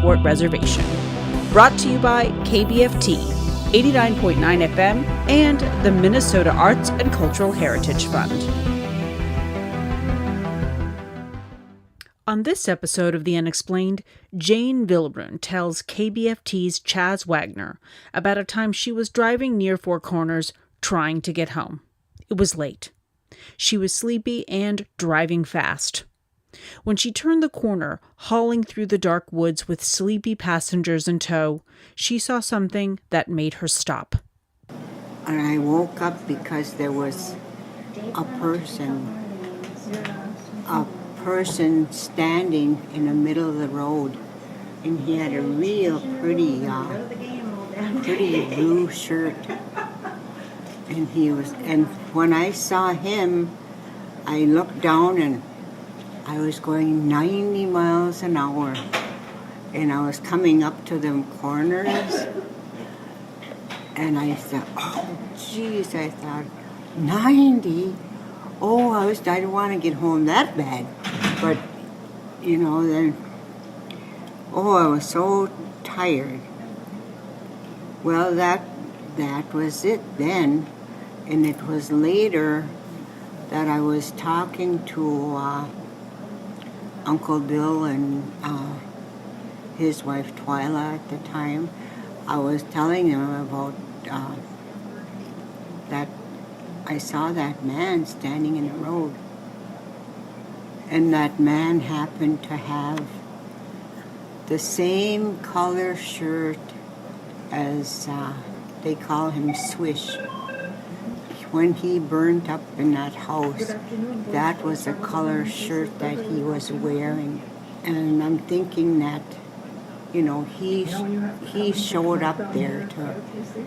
Sport Reservation. Brought to you by KBFT, 89.9 FM, and the Minnesota Arts and Cultural Heritage Fund. On this episode of The Unexplained, Jane Villebrun tells KBFT's Chaz Wagner about a time she was driving near Four Corners trying to get home. It was late. She was sleepy and driving fast. When she turned the corner, hauling through the dark woods with sleepy passengers in tow, she saw something that made her stop. And I woke up because there was a person standing in the middle of the road, and he had a real pretty blue shirt. And when I saw him, I looked down and I was going 90 miles an hour, and I was coming up to them corners, and I said, oh, geez, I thought, 90? Oh, I didn't want to get home that bad. But, then, I was so tired. Well, that was it then, and it was later that I was talking to Uncle Bill and his wife Twyla at the time. I was telling him about that I saw that man standing in the road. And that man happened to have the same color shirt as they call him Swish. When he burnt up in that house, that was the color shirt that he was wearing. And I'm thinking that, he showed up there to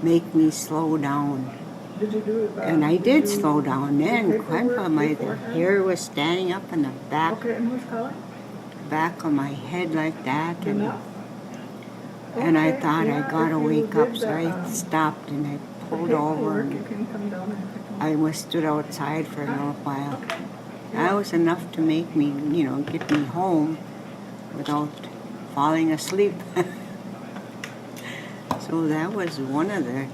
make me slow down. And I did slow down then. Grandpa, my hair was standing up in the back of my head like that. And I thought I gotta wake up, so I stopped and I pulled over and I stood outside for a little while. That was enough to make me, get me home without falling asleep. So that was one of the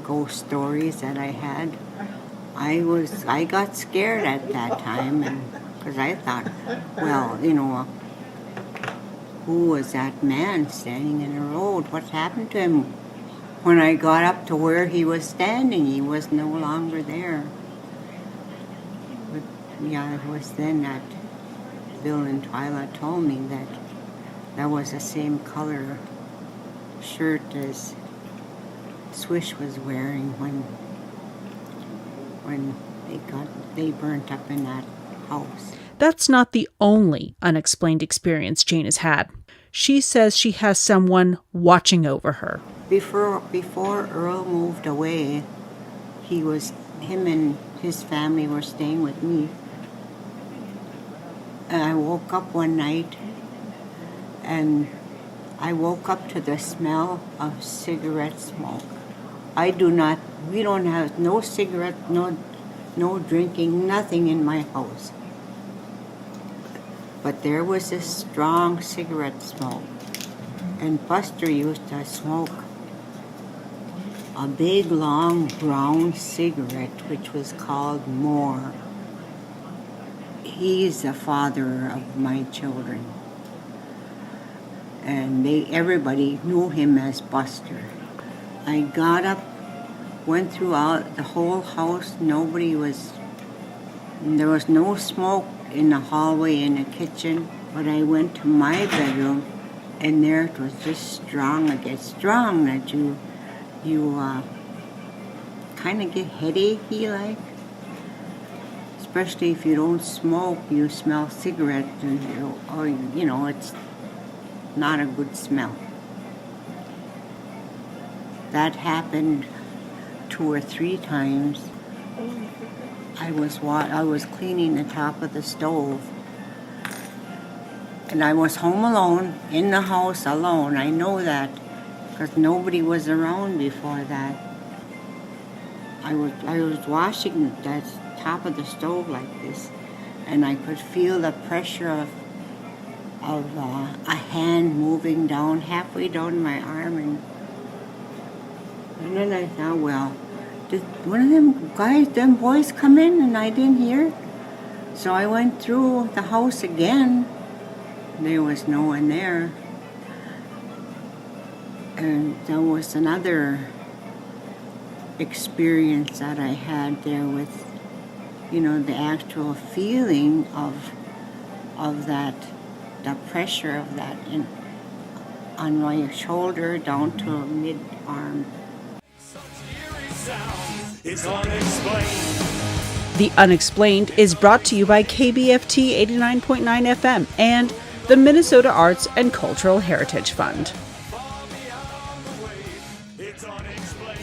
ghost stories that I had. I got scared at that time, because I thought, who was that man standing in the road? What happened to him? When I got up to where he was standing, he was no longer there. But yeah, it was then that Bill and Twyla told me that was the same color shirt as Swish was wearing when they burnt up in that house. That's not the only unexplained experience Jane has had. She says she has someone watching over her. Before Earl moved away, him and his family were staying with me. And I woke up one night, and I woke up to the smell of cigarette smoke. We don't have no cigarette, no drinking, nothing in my house. But there was this strong cigarette smoke. And Buster used to smoke a big, long, brown cigarette, which was called Moore. He's the father of my children. And everybody knew him as Buster. I got up, went throughout the whole house. There was no smoke in the hallway, in the kitchen. But I went to my bedroom, and there it was just strong. It gets strong that you kind of get headachy like. Especially if you don't smoke, you smell cigarette, it's not a good smell. That happened 2 or 3 times. I was cleaning the top of the stove, and I was home alone, in the house alone. I know that because nobody was around before that. I was washing that top of the stove like this, and I could feel the pressure a hand moving down, halfway down my arm, and then I thought, well, did one of them boys come in and I didn't hear? So I went through the house again. There was no one there. And there was another experience that I had there with, the actual feeling of that, the pressure of that on my shoulder down to mid-arm. It's unexplained. The Unexplained is brought to you by KBFT 89.9 FM and the Minnesota Arts and Cultural Heritage Fund. It's unexplained.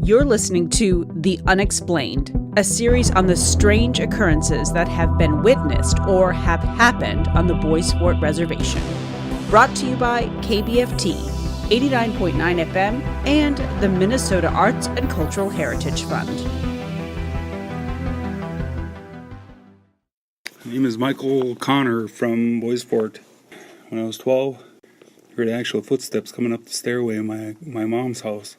You're listening to The Unexplained, a series on the strange occurrences that have been witnessed or have happened on the Bois Forte Reservation. Brought to you by KBFT 89.9 FM and the Minnesota Arts and Cultural Heritage Fund. My name is Michael Connor from Bois Forte. When I was 12, I heard actual footsteps coming up the stairway in my mom's house.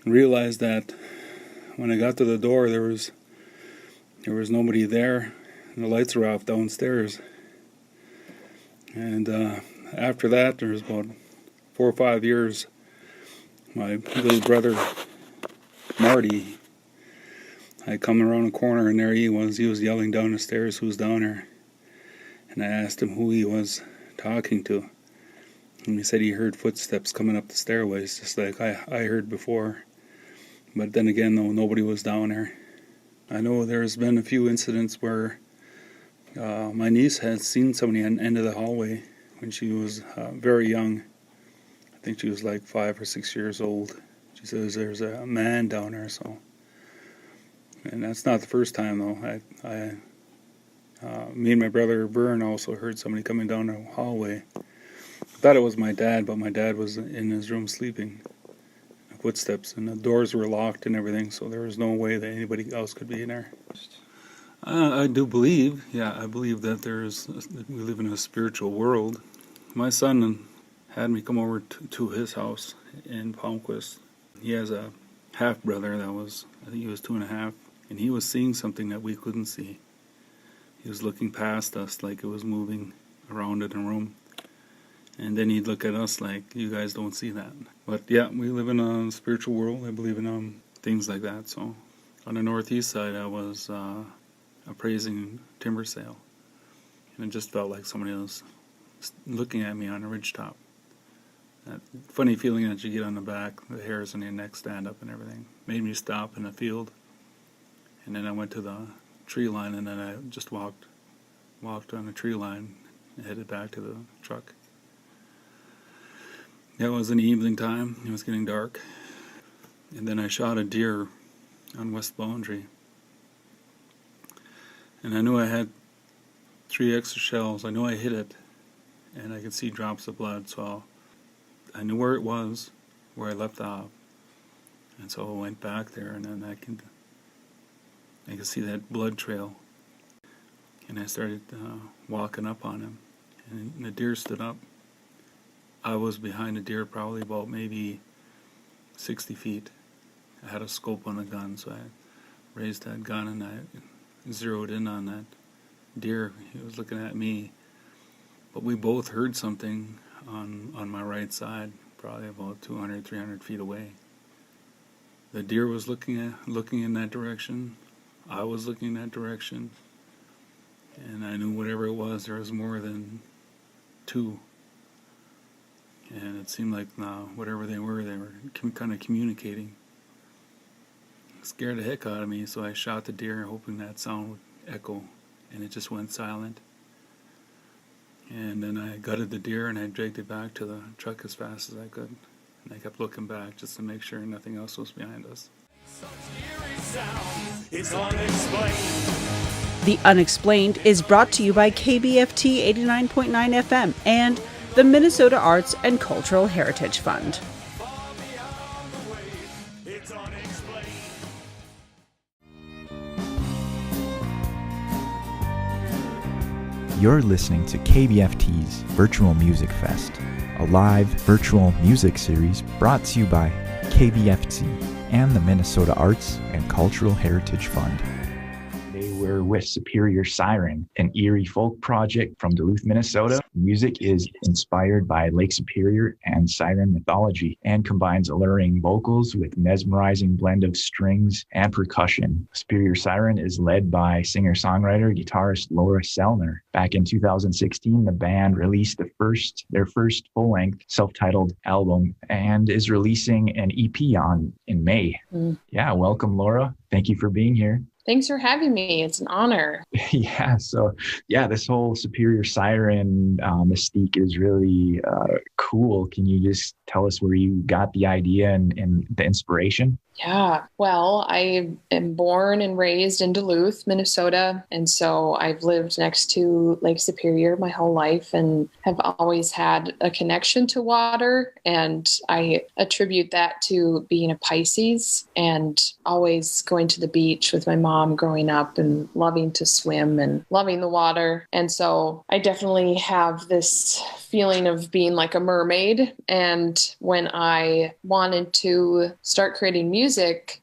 I realized that when I got to the door, there was nobody there, and the lights were off downstairs. And after that, there was about 4 or 5 years, my little brother, Marty, I come around a corner and there he was yelling down the stairs, who's down there? And I asked him who he was talking to. And he said he heard footsteps coming up the stairways, just like I heard before. But then again, though, nobody was down there. I know there's been a few incidents where my niece had seen somebody at the end of the hallway when she was very young. I think she was like 5 or 6 years old. She says there's a man down there, so. And that's not the first time, though. Me and my brother Vern also heard somebody coming down the hallway. I thought it was my dad, but my dad was in his room sleeping. Footsteps, and the doors were locked and everything, so there was no way that anybody else could be in there. I do believe, I believe that we live in a spiritual world. My son had me come over to his house in Palmquist. He has a half-brother that was, I think he was 2.5, and he was seeing something that we couldn't see. He was looking past us like it was moving around in the room. And then he'd look at us like, you guys don't see that. But yeah, we live in a spiritual world. I believe in things like that. So on the northeast side, I was appraising timber sale. And it just felt like somebody was looking at me on a ridgetop. That funny feeling that you get on the back, the hairs on your neck stand up and everything. Made me stop in a field. And then I went to the tree line, and then I just walked on the tree line and headed back to the truck. It was in the evening time. It was getting dark. And then I shot a deer on West Boundary. And I knew I had 3 extra shells. I knew I hit it. And I could see drops of blood. So I knew where it was, where I left off. And so I went back there, and then I could see that blood trail. And I started walking up on him. And the deer stood up. I was behind the deer probably about maybe 60 feet. I had a scope on the gun, so I raised that gun and I zeroed in on that deer. He was looking at me. But we both heard something on my right side, probably about 200, 300 feet away. The deer was looking in that direction. I was looking in that direction. And I knew whatever it was, there was more than 2. And it seemed like whatever they were kind of communicating. It scared the heck out of me, so I shot the deer hoping that sound would echo, and it just went silent. And then I gutted the deer and I dragged it back to the truck as fast as I could. And I kept looking back just to make sure nothing else was behind us. It's unexplained. The Unexplained is brought to you by KBFT 89.9 FM and the Minnesota Arts and Cultural Heritage Fund. It's unexplained. You're listening to KBFT's Virtual Music Fest, a live virtual music series brought to you by KBFT and the Minnesota Arts and Cultural Heritage Fund. Today we're with Superior Siren, an eerie folk project from Duluth, Minnesota. Music is inspired by Lake Superior and siren mythology and combines alluring vocals with mesmerizing blend of strings and percussion. Superior Siren is led by singer-songwriter, guitarist Laura Sellner. Back in 2016, the band released their first full-length self-titled album and is releasing an EP in May. Yeah, welcome, Laura. Thank you for being here. Thanks for having me. It's an honor. This whole Superior Siren mystique is really cool. Can you just tell us where you got the idea and the inspiration? Yeah, well, I am born and raised in Duluth, Minnesota. And so I've lived next to Lake Superior my whole life and have always had a connection to water. And I attribute that to being a Pisces and always going to the beach with my mom growing up and loving to swim and loving the water. And so I definitely have this feeling of being like a mermaid. And when I wanted to start creating music,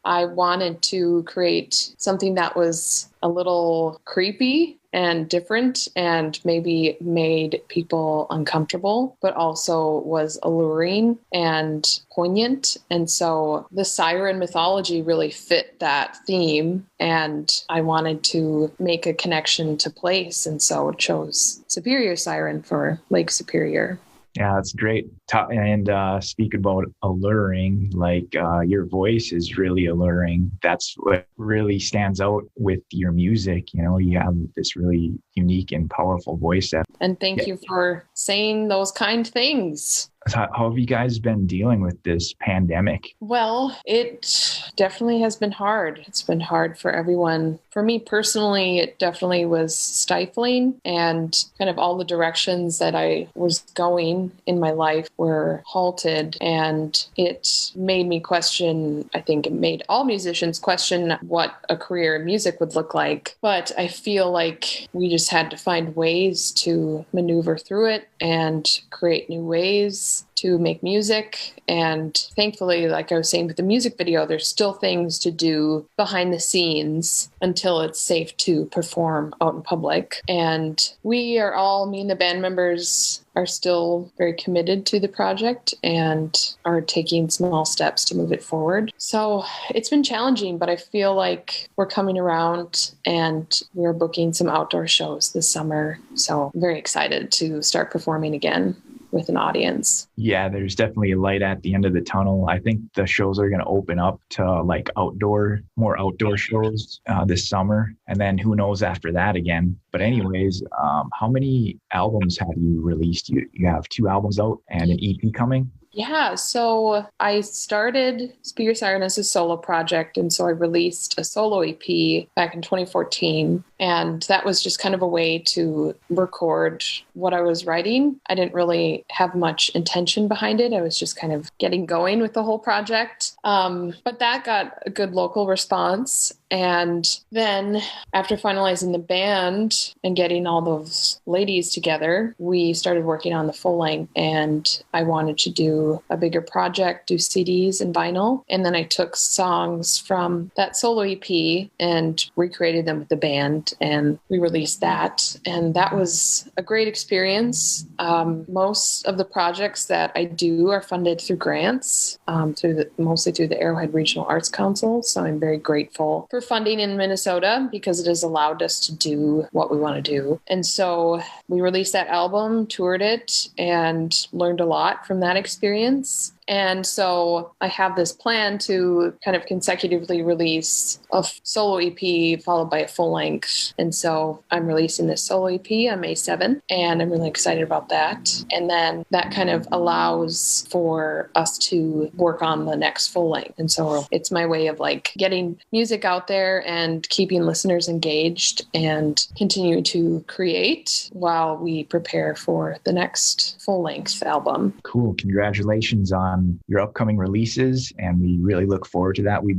I wanted to create something that was a little creepy and different and maybe made people uncomfortable, but also was alluring and poignant. And so the siren mythology really fit that theme. And I wanted to make a connection to place. And so chose Superior Siren for Lake Superior. Yeah, that's great. And speak about alluring, like your voice is really alluring. That's what really stands out with your music. You know, you have this really unique and powerful voice. And thank you for saying those kind things. How have you guys been dealing with this pandemic? Well, it definitely has been hard. It's been hard for everyone. For me personally, it definitely was stifling, and kind of all the directions that I was going in my life were halted, and it made me question, I think it made all musicians question what a career in music would look like. But I feel like we just had to find ways to maneuver through it and create new ways to make music. And thankfully, like I was saying with the music video, there's still things to do behind the scenes until it's safe to perform out in public. And we are all, me and the band members, are still very committed to the project and are taking small steps to move it forward. So it's been challenging, but I feel like we're coming around and we're booking some outdoor shows this summer. So I'm very excited to start performing again with an audience. Yeah, there's definitely a light at the end of the tunnel. I think the shows are going to open up to like more outdoor shows this summer. And then who knows after that again. But anyways, how many albums have you released? You have 2 albums out and an EP coming? Yeah, so I started Superior Siren as a solo project, and so I released a solo EP back in 2014, and that was just kind of a way to record what I was writing. I didn't really have much intention behind it. I was just kind of getting going with the whole project, but that got a good local response. And then after finalizing the band and getting all those ladies together, we started working on the full length, and I wanted to do a bigger project, do CDs and vinyl. And then I took songs from that solo EP and recreated them with the band, and we released that. And that was a great experience. Most of the projects that I do are funded through grants, mostly through the Arrowhead Regional Arts Council. So I'm very grateful for funding in Minnesota because it has allowed us to do what we want to do. And so we released that album, toured it, and learned a lot from that experience. And so I have this plan to kind of consecutively release a solo EP followed by a full length. And so I'm releasing this solo EP on May 7th, and I'm really excited about that. And then that kind of allows for us to work on the next full length. And so it's my way of like getting music out there and keeping listeners engaged and continue to create while we prepare for the next full length album. Cool. Congratulations on on your upcoming releases, and we really look forward to that. We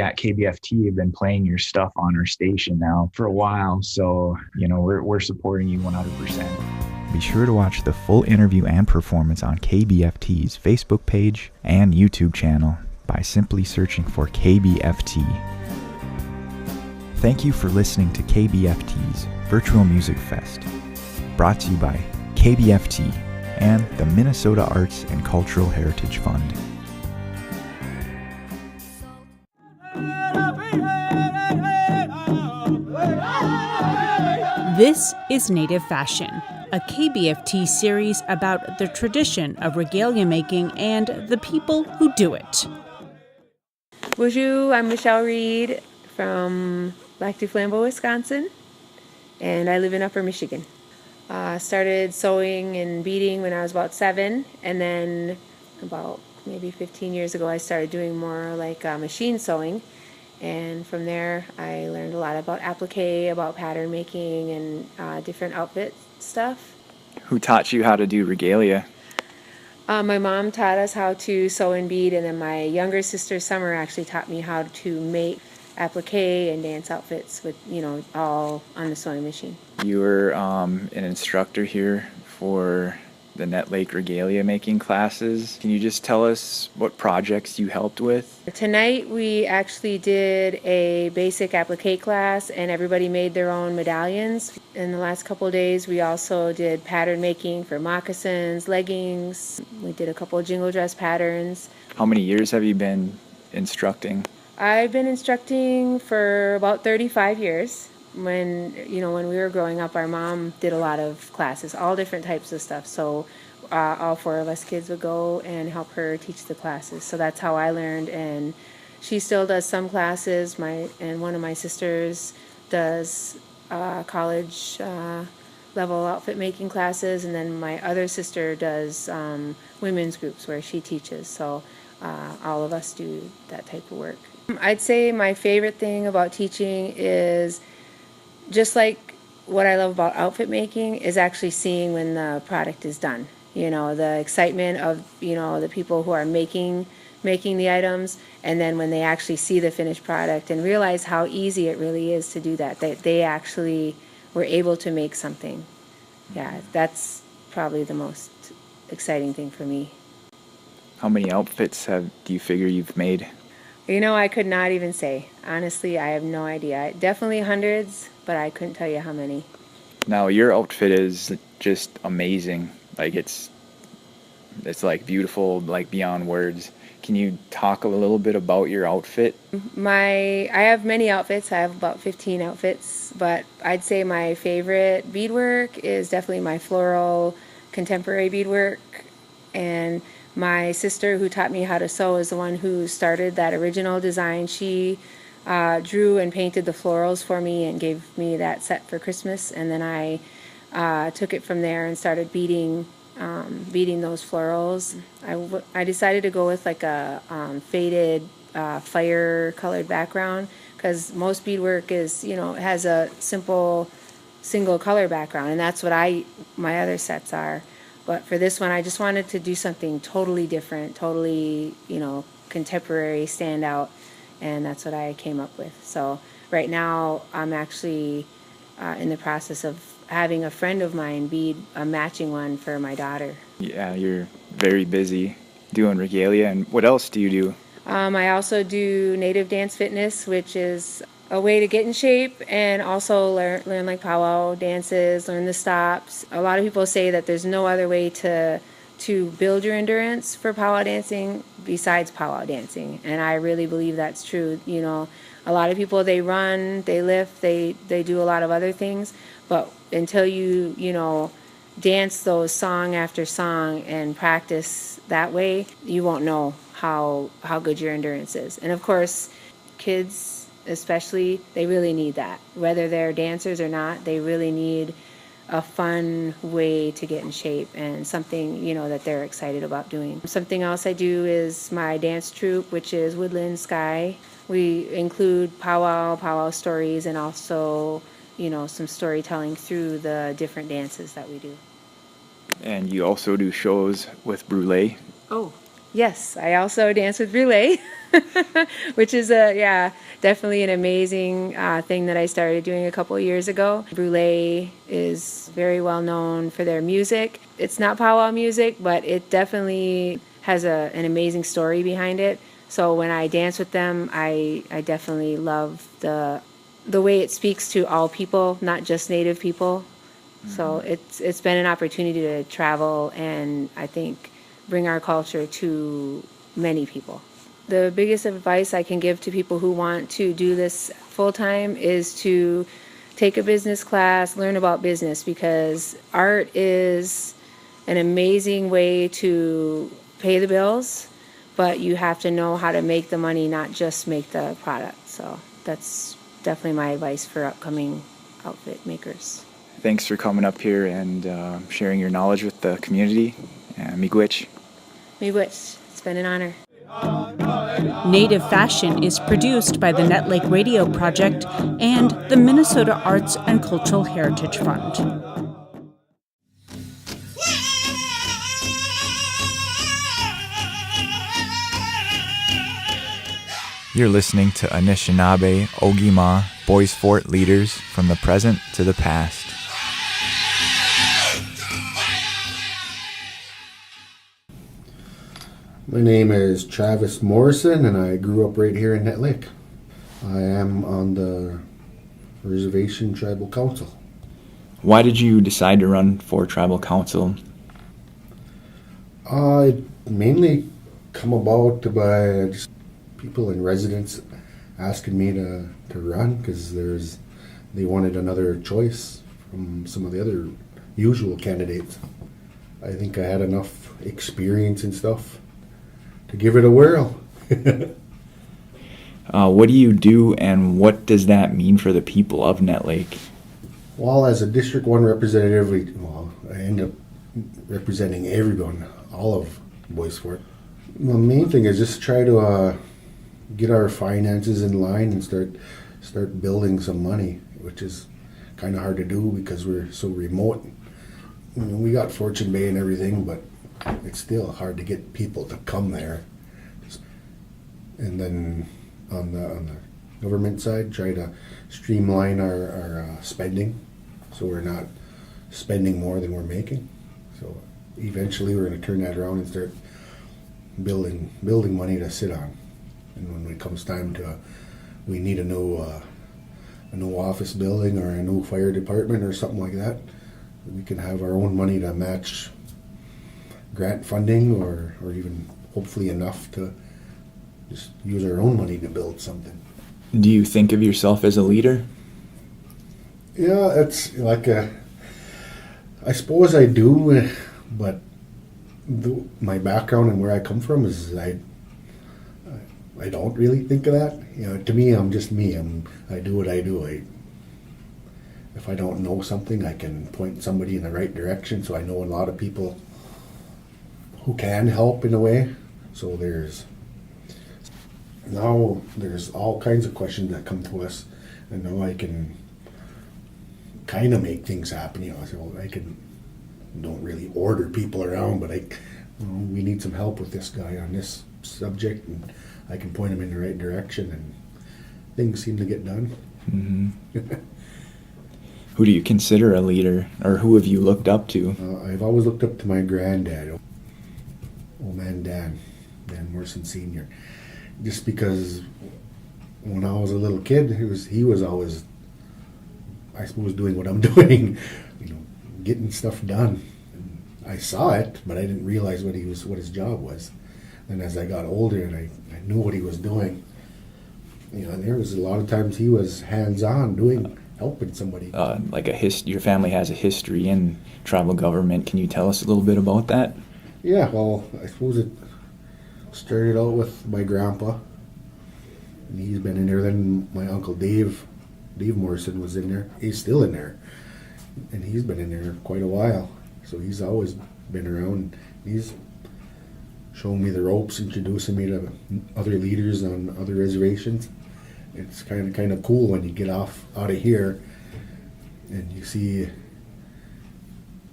at KBFT have been playing your stuff on our station now for a while, so we're supporting you 100%. Be sure to watch the full interview and performance on KBFT's Facebook page and YouTube channel by simply searching for KBFT. Thank you for listening to KBFT's Virtual Music Fest, brought to you by KBFT and the Minnesota Arts and Cultural Heritage Fund. This is Native Fashion, a KBFT series about the tradition of regalia making and the people who do it. Bonjour, I'm Michelle Reed from Lac du Flambeau, Wisconsin, and I live in Upper Michigan. Started sewing and beading when I was about 7, and then about maybe 15 years ago I started doing more like machine sewing, and from there I learned a lot about applique, about pattern making, and different outfit stuff. Who taught you how to do regalia? My mom taught us how to sew and bead, and then my younger sister Summer actually taught me how to make applique and dance outfits with, all on the sewing machine. You were an instructor here for the Nett Lake regalia making classes. Can you just tell us what projects you helped with? Tonight we actually did a basic applique class, and everybody made their own medallions. In the last couple of days we also did pattern making for moccasins, leggings. We did a couple of jingle dress patterns. How many years have you been instructing? I've been instructing for about 35 years. When we were growing up, our mom did a lot of classes, all different types of stuff. So all 4 of us kids would go and help her teach the classes. So that's how I learned, and she still does some classes. And one of my sisters does college level outfit making classes, and then my other sister does women's groups where she teaches. So all of us do that type of work. I'd say my favorite thing about teaching is, just like what I love about outfit making, is actually seeing when the product is done. The excitement of, the people who are making the items, and then when they actually see the finished product and realize how easy it really is to do that. They actually were able to make something. Yeah, that's probably the most exciting thing for me. How many outfits do you figure you've made? I could not even say. Honestly, I have no idea. Definitely hundreds, but I couldn't tell you how many. Now, your outfit is just amazing. Like, it's like beautiful, like beyond words. Can you talk a little bit about your outfit? I have many outfits. I have about 15 outfits, but I'd say my favorite beadwork is definitely my floral contemporary beadwork. And my sister, who taught me how to sew, is the one who started that original design. She drew and painted the florals for me and gave me that set for Christmas, and then I took it from there and started beading those florals. I decided to go with like a faded fire colored background, because most beadwork is, has a simple single color background, and that's what my other sets are. But for this one, I just wanted to do something totally different, totally, contemporary, stand out, and that's what I came up with. So right now, I'm actually in the process of having a friend of mine bead a matching one for my daughter. Yeah, you're very busy doing regalia. And what else do you do? I also do native dance fitness, which is a way to get in shape and also learn like powwow dances, learn the stops. A lot of people say that there's no other way to build your endurance for powwow dancing besides powwow dancing, and I really believe that's true. A lot of people, they run, they lift, they do a lot of other things, but until you dance those song after song and practice that way, you won't know how good your endurance is. And of course, kids especially, they really need that. Whether they're dancers or not, they really need a fun way to get in shape and something, that they're excited about doing. Something else I do is my dance troupe, which is Woodland Sky. We include powwow stories, and also, some storytelling through the different dances that we do. And you also do shows with Brûlé. Oh, Yes, I also dance with Brule, which is definitely an amazing thing that I started doing a couple of years ago. Brule is very well known for their music. It's not powwow music, but it definitely has an amazing story behind it. So when I dance with them, I definitely love the way it speaks to all people, not just Native people. So it's been an opportunity to travel and I think bring our culture to many people. The biggest advice I can give to people who want to do this full time is to take a business class, learn about business, because art is an amazing way to pay the bills, but you have to know how to make the money, not just make the product. So that's definitely my advice for upcoming outfit makers. Thanks for coming up here and sharing your knowledge with the community. Miigwech. Miigwech. It's been an honor. Native Fashion is produced by the Nett Lake Radio Project and the Minnesota Arts and Cultural Heritage Fund. You're listening to Anishinaabe, Ogima, Boys Fort leaders from the present to the past. My name is Travis Morrison, and I grew up right here in Nett Lake. I am on the Reservation Tribal Council. Why did you decide to run for tribal council? It mainly come about by just people and residents asking me to run because they wanted another choice from some of the other usual candidates. I think I had enough experience and stuff to give it a whirl. What do you do, and what does that mean for the people of Nett Lake? Well, as a District 1 representative, I end up representing everyone, all of Boys Fort. The main thing is just try to get our finances in line and start building some money, which is kind of hard to do because we're so remote. We got Fortune Bay and everything, but it's still hard to get people to come there. And then on the government side, try to streamline our spending so we're not spending more than we're making. So eventually we're going to turn that around and start building money to sit on. And when it comes time to we need a new office building or a new fire department or something like that, we can have our own money to match grant funding or even hopefully enough to just use our own money to build something. Do you think of yourself as a leader? Yeah, it's like I suppose I do, but my background and where I come from is I don't really think of that. To me, I'm just me. I do what I do. If I don't know something, I can point somebody in the right direction. So I know a lot of people who can help in a way. So there's all kinds of questions that come to us, and now I can kind of make things happen. So I don't really order people around, but we need some help with this guy on this subject, and I can point him in the right direction, and things seem to get done. Mm-hmm. Who do you consider a leader, or who have you looked up to? I've always looked up to my granddad, old man Dan Morrison Sr., just because when I was a little kid, he was always, I suppose, doing what I'm doing, getting stuff done. And I saw it, but I didn't realize what his job was. And as I got older and I knew what he was doing, and there was a lot of times he was hands-on helping somebody. Your family has a history in tribal government. Can you tell us a little bit about that? Yeah, well, I suppose it started out with my grandpa, and he's been in there. Then my uncle Dave Morrison was in there. He's still in there, and he's been in there quite a while. So he's always been around. He's shown me the ropes, introducing me to other leaders on other reservations. It's kind of cool when you get out of here and you see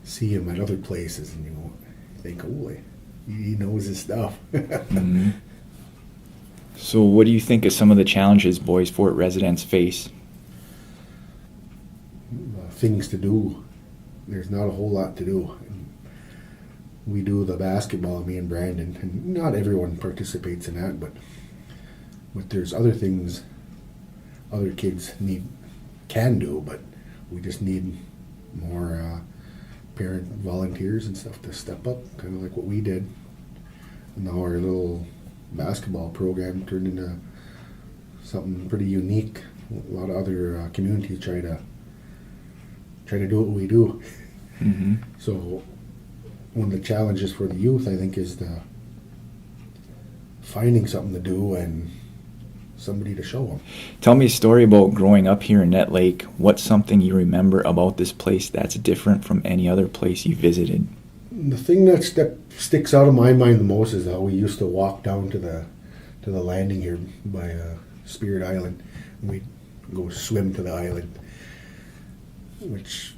him at other places, and you think, holy, he knows his stuff. Mm-hmm. So what do you think of some of the challenges Boys Fort residents face? Things to do. There's not a whole lot to do. We do the basketball, me and Brandon, and not everyone participates in that, but there's other things other kids can do, but we just need more parent volunteers and stuff to step up, kind of like what we did. And now our little basketball program turned into something pretty unique. A lot of other communities try to do what we do. Mm-hmm. So one of the challenges for the youth, I think, is finding something to do and somebody to show them. Tell me a story about growing up here in Nett Lake. What's something you remember about this place that's different from any other place you visited? The thing that sticks out of my mind the most is how we used to walk down to the landing here by Spirit Island, and we'd go swim to the island, which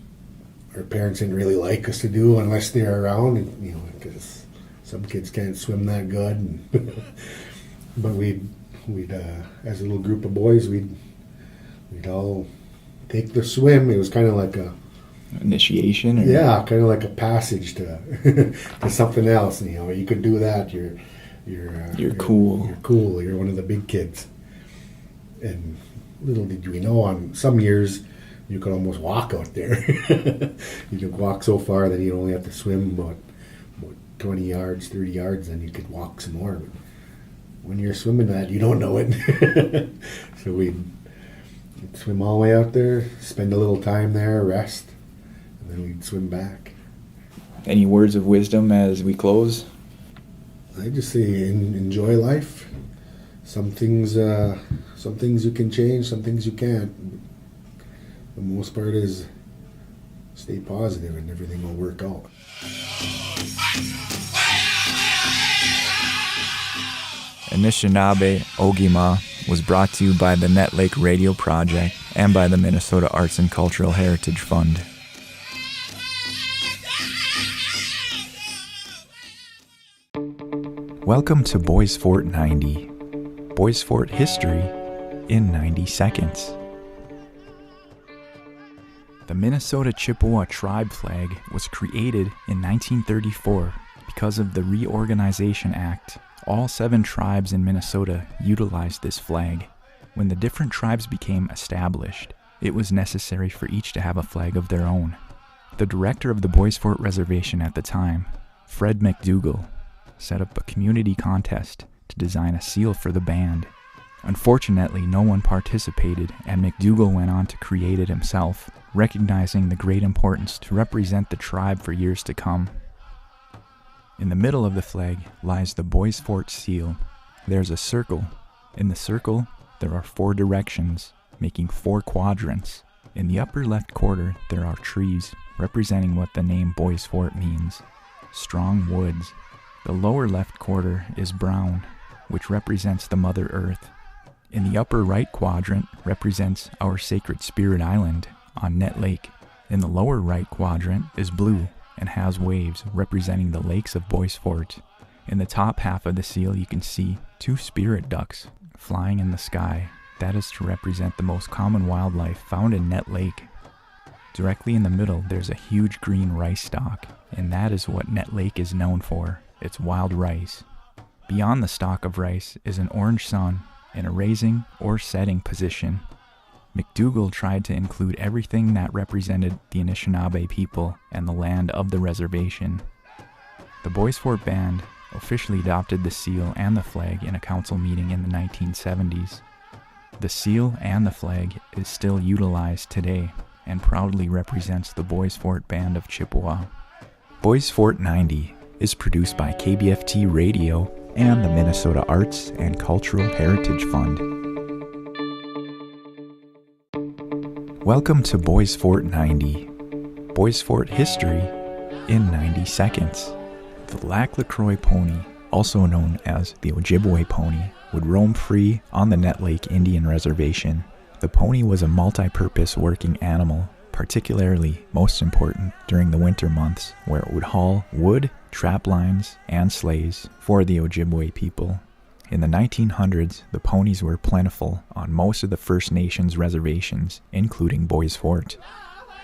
our parents didn't really like us to do unless they're around, and, because some kids can't swim that good. And but we'd as a little group of boys, we'd all take the swim. It was kind of like a initiation, or? Yeah, kind of like a passage to to something else. You could do that. You're cool. You're cool. You're one of the big kids. And little did we know, on some years you could almost walk out there. You could walk so far that you'd only have to swim about 20 yards, 30 yards, then you could walk some more. But when you're swimming that, you don't know it. So we'd swim all the way out there, spend a little time there, rest, and then we'd swim back. Any words of wisdom as we close? I just say enjoy life. Some things you can change, some things you can't. The most part is stay positive and everything will work out. Anishinaabe Ogima was brought to you by the Nett Lake Radio Project and by the Minnesota Arts and Cultural Heritage Fund. Welcome to Boys Fort 90. Boys Fort history in 90 seconds. The Minnesota Chippewa tribe flag was created in 1934 because of the Reorganization Act. All 7 tribes in Minnesota utilized this flag. When the different tribes became established, it was necessary for each to have a flag of their own. The director of the Boys Fort Reservation at the time, Fred McDougall, set up a community contest to design a seal for the band. Unfortunately, no one participated, and McDougall went on to create it himself, recognizing the great importance to represent the tribe for years to come. In the middle of the flag lies the Boys Fort seal. There's a circle. In the circle, there are 4 directions, making 4 quadrants. In the upper left quarter, there are trees, representing what the name Boys Fort means: strong woods. The lower left quarter is brown, which represents the Mother Earth. In the upper right quadrant represents our sacred Spirit Island on Nett Lake. In the lower right quadrant is blue and has waves representing the lakes of Boys Fort. In the top half of the seal you can see 2 spirit ducks flying in the sky. That is to represent the most common wildlife found in Nett Lake. Directly in the middle there's a huge green rice stalk, and that is what Nett Lake is known for. It's wild rice. Beyond the stalk of rice is an orange sun in a raising or setting position. McDougall tried to include everything that represented the Anishinaabe people and the land of the reservation. The Boys Fort Band officially adopted the seal and the flag in a council meeting in the 1970s. The seal and the flag is still utilized today and proudly represents the Boys Fort Band of Chippewa. Boys Fort 90 is produced by KBFT Radio and the Minnesota Arts and Cultural Heritage Fund. Welcome to Boys Fort 90. Boys Fort history in 90 seconds. The Lac LaCroix pony, also known as the Ojibwe pony, would roam free on the Nett Lake Indian Reservation. The pony was a multi-purpose working animal particularly most important during the winter months, where it would haul wood, trap lines, and sleighs for the Ojibwe people. In the 1900s, the ponies were plentiful on most of the First Nations reservations, including Bois Fort.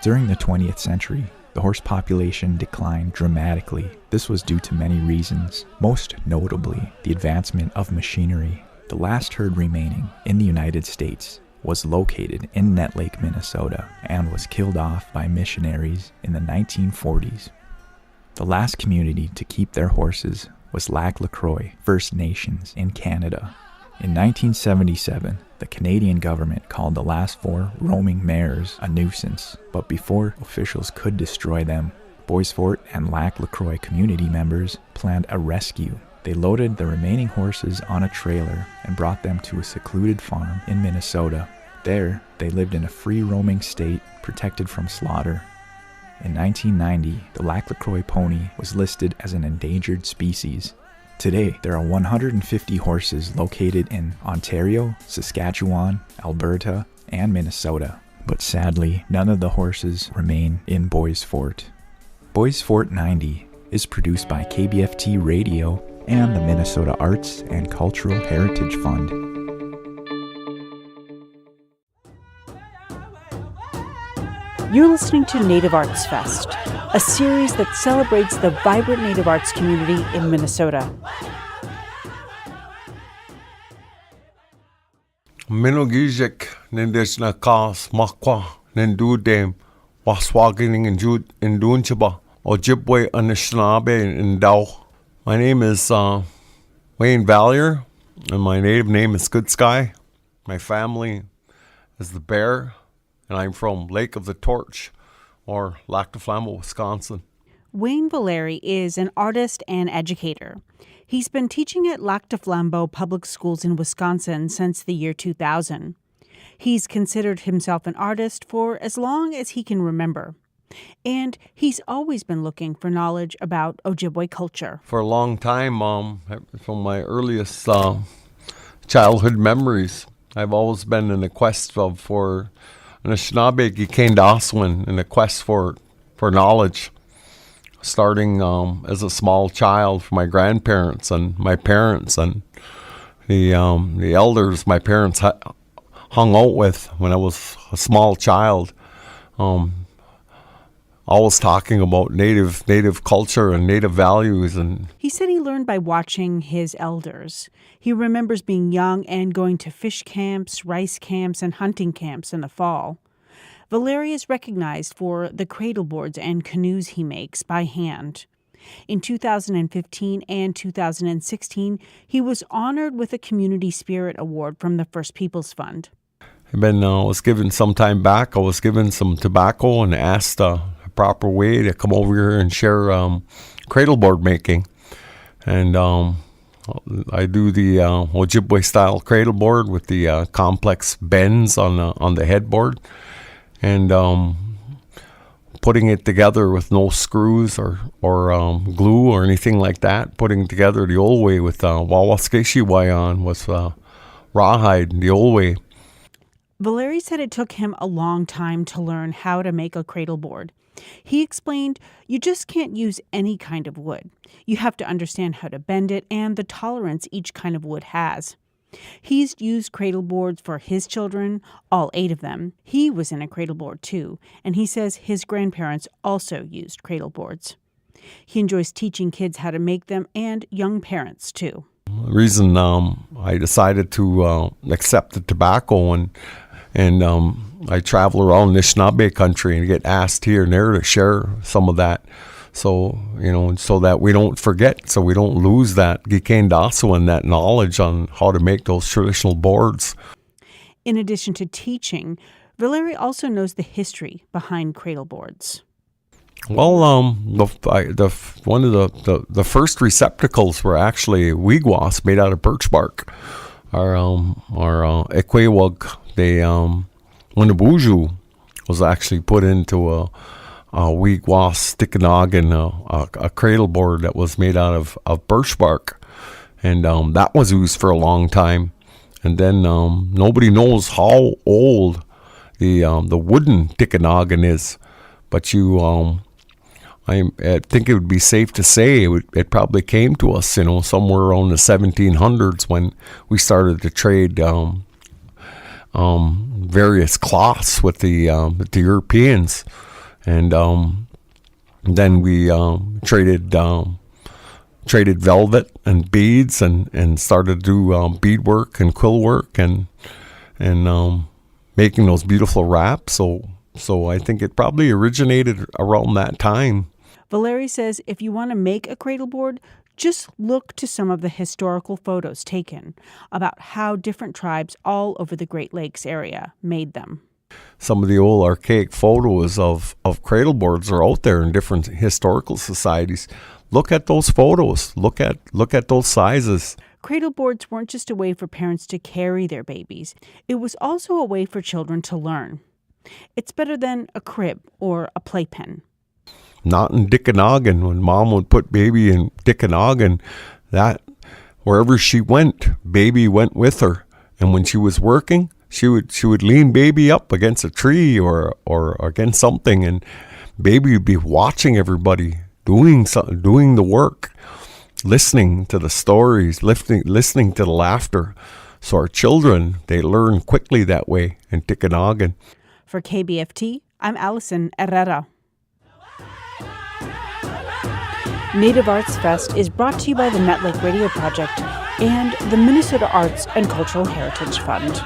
During the 20th century, the horse population declined dramatically. This was due to many reasons, most notably the advancement of machinery. The last herd remaining in the United States was located in Nett Lake, Minnesota, and was killed off by missionaries in the 1940s. The last community to keep their horses was Lac La Croix First Nations in Canada. In 1977, the Canadian government called the last 4 roaming mares a nuisance, but before officials could destroy them, Bois Fort and Lac La Croix community members planned a rescue. They loaded the remaining horses on a trailer and brought them to a secluded farm in Minnesota. There, they lived in a free-roaming state, protected from slaughter. In 1990, the Lac La Croix pony was listed as an endangered species. Today, there are 150 horses located in Ontario, Saskatchewan, Alberta, and Minnesota. But sadly, none of the horses remain in Bois Fort. Bois Fort 90 is produced by KBFT Radio and the Minnesota Arts and Cultural Heritage Fund. You're listening to Native Arts Fest, a series that celebrates the vibrant Native arts community in Minnesota. Minogijik nindishna kas makwa nindudem waswagening in Dunchaba Ojibwe Anishinaabe in Dow. My name is Wayne Valier, and my native name is Good Sky. My family is the Bear, and I'm from Lake of the Torch, or Lac de Flambeau, Wisconsin. Wayne Valeri is an artist and educator. He's been teaching at Lac de Flambeau Public Schools in Wisconsin since the year 2000. He's considered himself an artist for as long as he can remember. And he's always been looking for knowledge about Ojibwe culture. For a long time, from my earliest childhood memories, I've always been in a quest for Anishinaabe Gikendaswin, in a quest for knowledge, starting as a small child from my grandparents and my parents and the elders my parents hung out with when I was a small child. Always talking about native culture and native values. And he said he learned by watching his elders. He remembers being young and going to fish camps, rice camps, and hunting camps in the fall. Valeri is recognized for the cradle boards and canoes he makes by hand. In 2015 and 2016, he was honored with a Community Spirit Award from the First Peoples Fund. Was given some time back, I was given some tobacco and asked a proper way to come over here and share cradle board making. And I do the Ojibwe style cradle board with the complex bends on the headboard, and putting it together with no screws or glue or anything like that. Putting together the old way with Wawaskeshi with rawhide, the old way. Valeri said it took him a long time to learn how to make a cradle board. He explained, you just can't use any kind of wood. You have to understand how to bend it and the tolerance each kind of wood has. He's used cradle boards for his children, all 8 of them. He was in a cradle board too, and he says his grandparents also used cradle boards. He enjoys teaching kids how to make them and young parents too. The reason I decided to accept the tobacco and I travel around Anishinaabe country and get asked here and there to share some of that. So, so that we don't forget, so we don't lose that Gikendaswa and that knowledge on how to make those traditional boards. In addition to teaching, Valeri also knows the history behind cradle boards. Well, one of the first receptacles were actually wigwas made out of birch bark. Our Ekwewag, Winnebuju was actually put into a wigwas stickanoggin, a cradle board that was made out of birch bark, and that was used for a long time. And then nobody knows how old the wooden Tikanagan is, but I think it would be safe to say it probably came to us, somewhere around the 1700s when we started to trade various cloths with the Europeans, and then we traded velvet and beads and started to do beadwork and quill work and making those beautiful wraps. So I think it probably originated around that time. Valeri says if you want to make a cradle board, just look to some of the historical photos taken about how different tribes all over the Great Lakes area made them. Some of the old archaic photos of cradle boards are out there in different historical societies. Look at those photos. Look at those sizes. Cradle boards weren't just a way for parents to carry their babies. It was also a way for children to learn. It's better than a crib or a playpen. Not in Tikanagan. When Mom would put baby in Tikanagan, that wherever she went, baby went with her. And when she was working, she would lean baby up against a tree or against something, and baby would be watching everybody doing the work, listening to the stories, listening to the laughter. So our children, they learn quickly that way in Tikanagan. For KBFT, I'm Allison Herrera. Native Arts Fest is brought to you by the Nett Lake Radio Project and the Minnesota Arts and Cultural Heritage Fund.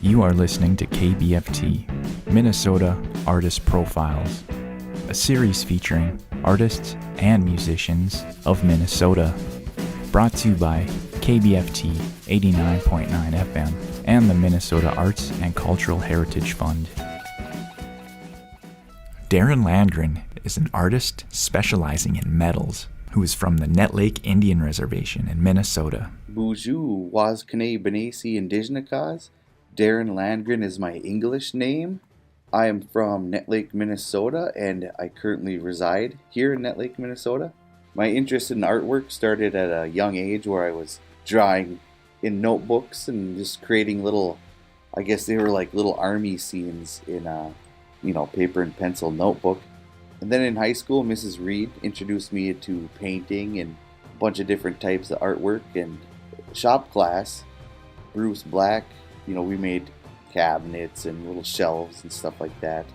You are listening to KBFT, Minnesota Artist Profiles, a series featuring artists and musicians of Minnesota. Brought to you by KBFT 89.9 FM and the Minnesota Arts and Cultural Heritage Fund. Darren Landgren is an artist specializing in metals who is from the Nett Lake Indian Reservation in Minnesota. Bonjour, Waskane Benesi Indigenakas. Darren Landgren is my English name. I am from Nett Lake, Minnesota, and I currently reside here in Nett Lake, Minnesota. My interest in artwork started at a young age where I was drawing in notebooks and just creating little, I guess they were like little army scenes in a paper and pencil notebook. And then in high school, Mrs. Reed introduced me to painting and a bunch of different types of artwork. And shop class, Bruce Black, we made cabinets and little shelves and stuff like that.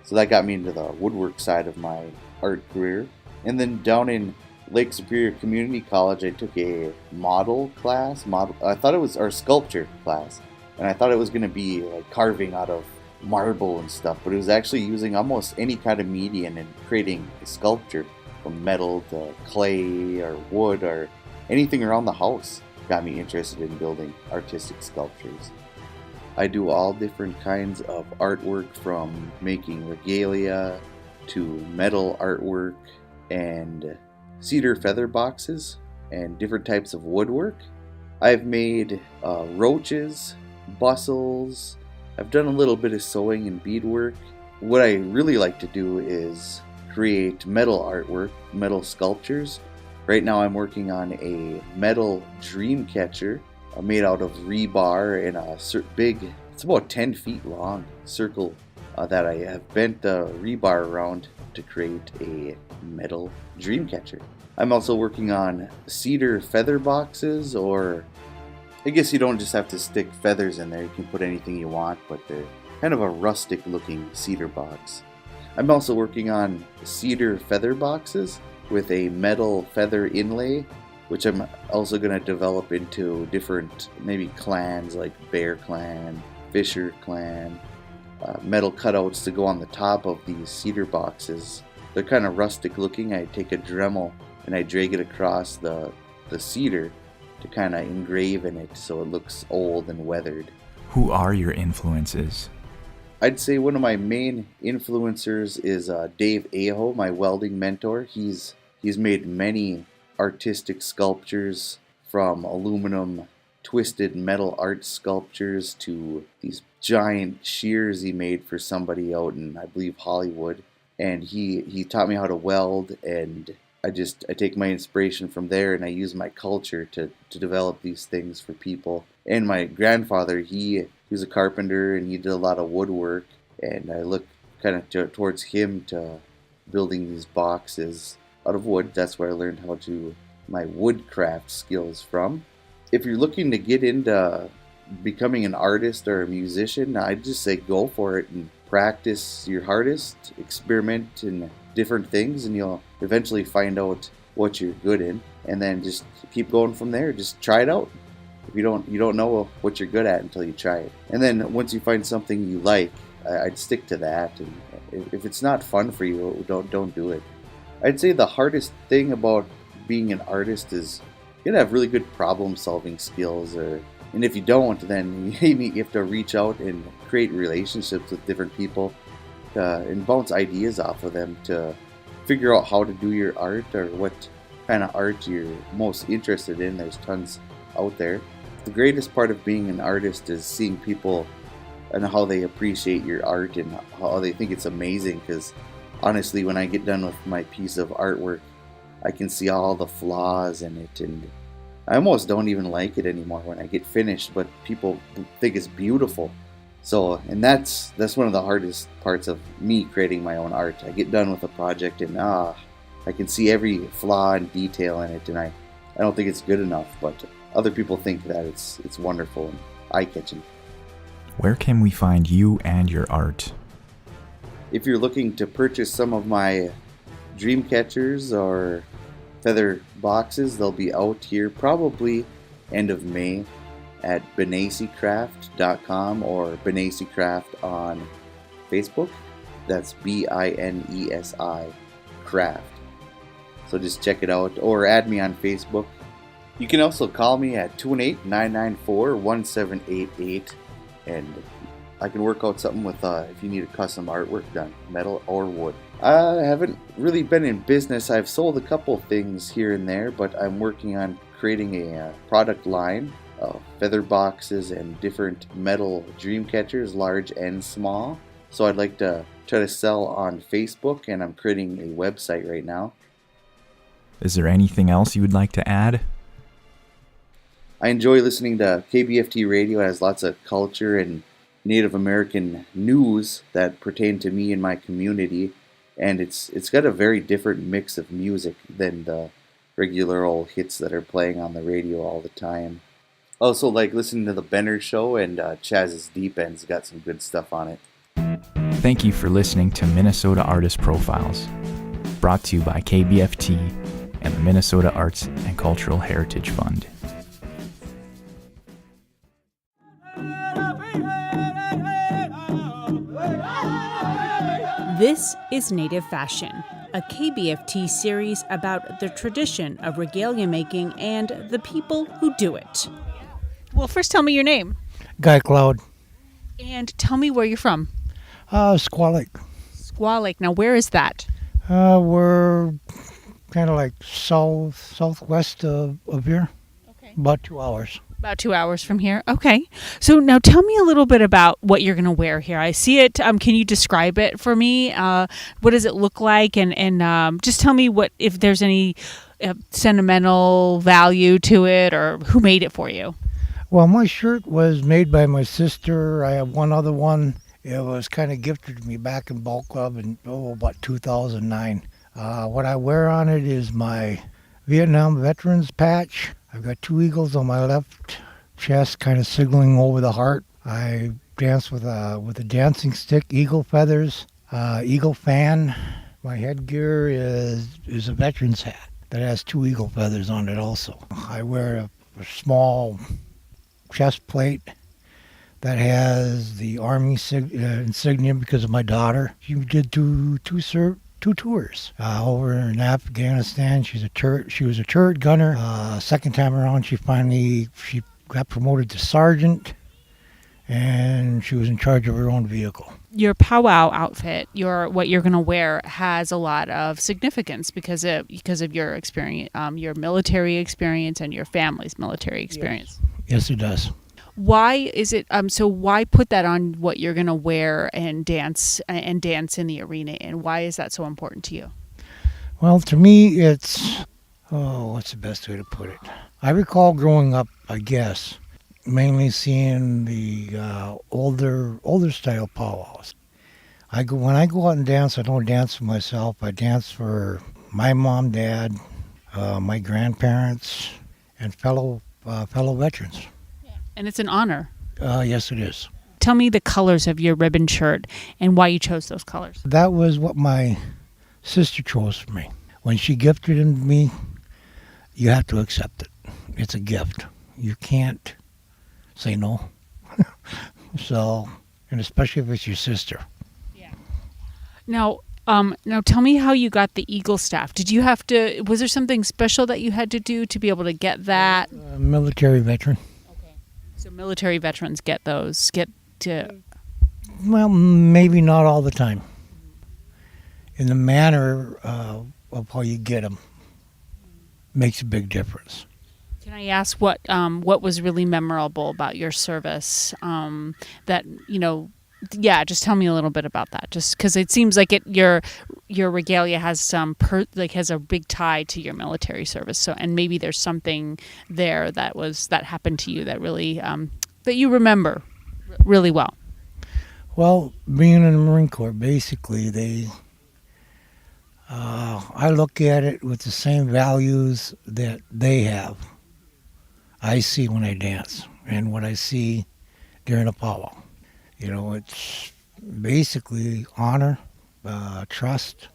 So that got me into the woodwork side of my art career. And then down in Lake Superior Community College, I took a model class. I thought it was our sculpture class. And I thought it was going to be like carving out of marble and stuff, but it was actually using almost any kind of medium and creating a sculpture from metal to clay or wood or anything around the house. Got me interested in building artistic sculptures. I do all different kinds of artwork, from making regalia to metal artwork and cedar feather boxes and different types of woodwork. I've made roaches, bustles. I've done a little bit of sewing and beadwork. What I really like to do is create metal artwork, metal sculptures. Right now I'm working on a metal dream catcher made out of rebar in a big, it's about 10 feet long circle that I have bent the rebar around to create a metal dream catcher. I'm also working on cedar feather boxes, or I guess you don't just have to stick feathers in there, you can put anything you want, but they're kind of a rustic looking cedar box. I'm also working on cedar feather boxes with a metal feather inlay, which I'm also going to develop into different maybe clans like Bear Clan, Fisher Clan, metal cutouts to go on the top of these cedar boxes. They're kind of rustic looking. I take a Dremel and I drag it across the cedar to kind of engrave in it so it looks old and weathered. Who are your influences? I'd say one of my main influencers is Dave Aho, my welding mentor. He's made many artistic sculptures, from aluminum twisted metal art sculptures to these giant shears he made for somebody out in, I believe, Hollywood. And he taught me how to weld, and I take my inspiration from there, and I use my culture to develop these things for people. And my grandfather, he was a carpenter, and he did a lot of woodwork, and I look kind of towards him to building these boxes out of wood. That's where I learned how to my woodcraft skills from. If you're looking to get into becoming an artist or a musician, I'd just say go for it and practice your hardest, experiment in different things, and you'll eventually find out what you're good in, and then just keep going from there. Just try it out. If you don't know what you're good at until you try it. And then once you find something you like, I'd stick to that, and if it's not fun for you, don't do it. I'd say the hardest thing about being an artist is you gotta have really good problem solving skills, and if you don't, then you have to reach out and create relationships with different people and bounce ideas off of them to figure out how to do your art or what kind of art you're most interested in. There's tons out there. The greatest part of being an artist is seeing people and how they appreciate your art and how they think it's amazing, because honestly, when I get done with my piece of artwork, I can see all the flaws in it, and I almost don't even like it anymore when I get finished, but people think it's beautiful. So, and that's one of the hardest parts of me creating my own art. I get done with a project and I can see every flaw and detail in it, and I don't think it's good enough, but other people think that it's wonderful and eye-catching. Where can we find you and your art? If you're looking to purchase some of my dream catchers or feather boxes, they'll be out here probably end of May at benesiCraft.com or BenesiCraft on Facebook. That's BINESI Craft. So just check it out or add me on Facebook. You can also call me at 218-994-1788 and I can work out something with if you need a custom artwork done, metal or wood. I haven't really been in business. I've sold a couple things here and there, but I'm working on creating a product line of feather boxes and different metal dream catchers, large and small. So I'd like to try to sell on Facebook, and I'm creating a website right now. Is there anything else you would like to add? I enjoy listening to KBFT radio. It has lots of culture and Native American news that pertain to me and my community, and it's got a very different mix of music than the regular old hits that are playing on the radio all the time. Also like listening to the Benner Show, and Chaz's Deep End's got some good stuff on it. Thank you for listening to Minnesota Artist Profiles, brought to you by KBFT and the Minnesota Arts and Cultural Heritage Fund. This is Native Fashion, a KBFT series about the tradition of regalia making and the people who do it. Well, first tell me your name. Guy Cloud. And tell me where you're from. Squaw Lake. Squaw Lake. Now, where is that? We're kind of like southwest of here. Okay. About 2 hours. About 2 hours from here. Okay. So now tell me a little bit about what you're going to wear here. I see it. Can you describe it for me? What does it look like? And just tell me if there's any sentimental value to it, or who made it for you. Well, my shirt was made by my sister. I have one other one. It was kind of gifted to me back in Ball Club in about 2009. What I wear on it is my Vietnam Veterans patch. I've got two eagles on my left chest, kind of signaling over the heart. I dance with a dancing stick, eagle feathers, eagle fan. My headgear is a veteran's hat that has two eagle feathers on it also. I wear a small chest plate that has the Army insignia because of my daughter. She did two tours over in Afghanistan. She was a turret gunner. Second time around, she got promoted to sergeant, and she was in charge of her own vehicle. Your powwow outfit, what you're going to wear, has a lot of significance because of your experience, your military experience, and your family's military experience. Yes, it does. Why is it? So why put that on what you're going to wear and dance in the arena? And why is that so important to you? Well, to me, it's, what's the best way to put it? I recall growing up, I guess, mainly seeing the older style powwows. When I go out and dance, I don't dance for myself. I dance for my mom, dad, my grandparents, and fellow veterans. And it's an honor. Yes, it is. Tell me the colors of your ribbon shirt and why you chose those colors. That was what my sister chose for me. When she gifted it to me, you have to accept it. It's a gift. You can't say no. So, and especially if it's your sister. Now tell me how you got the Eagle staff. Did you have to? Was there something special that you had to do to be able to get that? Military veteran. Okay. So military veterans get those. Well, maybe not all the time. In the manner of how you get them makes a big difference. Can I ask what was really memorable about your service? Just tell me a little bit about that. Just because it seems like your regalia has has a big tie to your military service. So, and maybe there's something there that happened to you that really that you remember really well. Well, being in the Marine Corps, basically, I look at it with the same values that they have. I see when I dance and what I see during a powwow. It's basically honor, trust.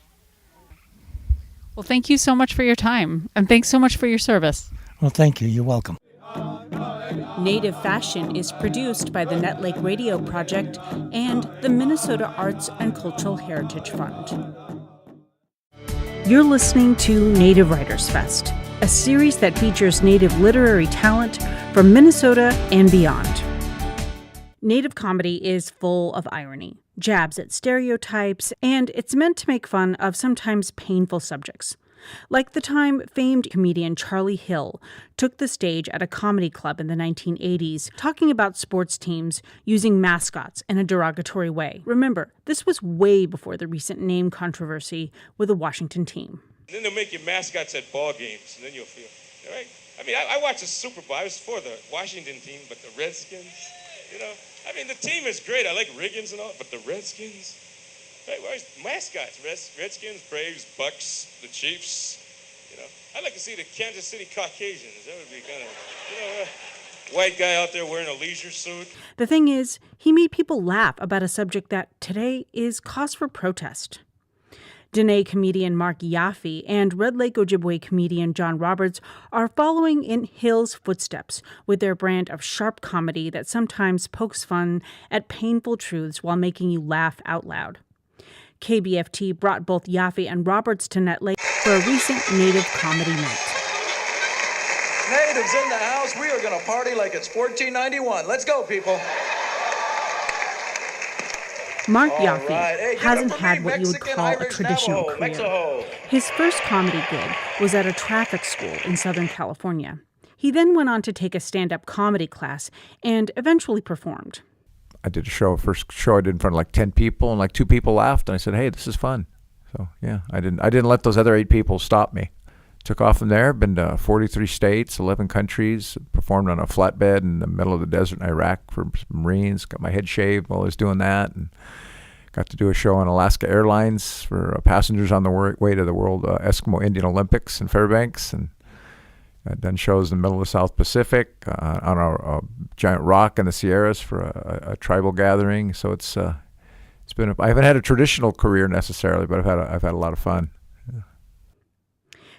Well, thank you so much for your time, and thanks so much for your service. Well, thank you. You're welcome. Native Fashion is produced by the Nett Lake Radio Project and the Minnesota Arts and Cultural Heritage Fund. You're listening to Native Writers Fest, a series that features Native literary talent from Minnesota and beyond. Native comedy is full of irony, jabs at stereotypes, and it's meant to make fun of sometimes painful subjects. Like the time famed comedian Charlie Hill took the stage at a comedy club in the 1980s, talking about sports teams using mascots in a derogatory way. Remember, this was way before the recent name controversy with the Washington team. And then they'll make you mascots at ball games, and then you'll feel, all right? I mean, I watched the Super Bowl. I was for the Washington team, but the Redskins, I mean, the team is great. I like Riggins and all, but the Redskins, right? Where's mascots? Redskins, Braves, Bucks, the Chiefs. I'd like to see the Kansas City Caucasians. That would be kind of, white guy out there wearing a leisure suit. The thing is, he made people laugh about a subject that today is cause for protest. Dene comedian Mark Yaffe and Red Lake Ojibwe comedian John Roberts are following in Hill's footsteps with their brand of sharp comedy that sometimes pokes fun at painful truths while making you laugh out loud. KBFT brought both Yaffe and Roberts to Nett Lake for a recent Native comedy night. Natives in the house, we are going to party like it's 1491. Let's go, people. Mark Yaffe hasn't had what you would call a traditional career. His first comedy gig was at a traffic school in Southern California. He then went on to take a stand-up comedy class and eventually performed. I did first show I did in front of like 10 people, and like 2 people laughed, and I said, hey, this is fun. So yeah, I didn't let those other 8 people stop me. Took off from there, been to 43 states, 11 countries, performed on a flatbed in the middle of the desert in Iraq for Marines, got my head shaved while I was doing that, and got to do a show on Alaska Airlines for passengers on the way to the World Eskimo Indian Olympics in Fairbanks, and I've done shows in the middle of the South Pacific on a giant rock in the Sierras for a tribal gathering. So it's been I haven't had a traditional career necessarily, but I've had a lot of fun. Yeah.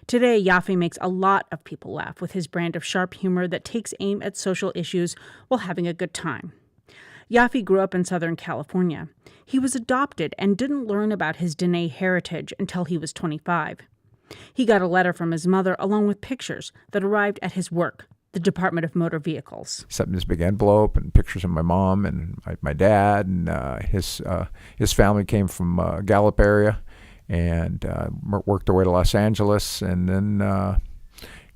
Today, Yaffe makes a lot of people laugh with his brand of sharp humor that takes aim at social issues while having a good time. Yaffe grew up in Southern California. He was adopted and didn't learn about his Dene heritage until he was 25. He got a letter from his mother along with pictures that arrived at his work, the Department of Motor Vehicles. Sent me this big envelope and pictures of my mom and my dad, and his family came from Gallup area and worked their way to Los Angeles, and then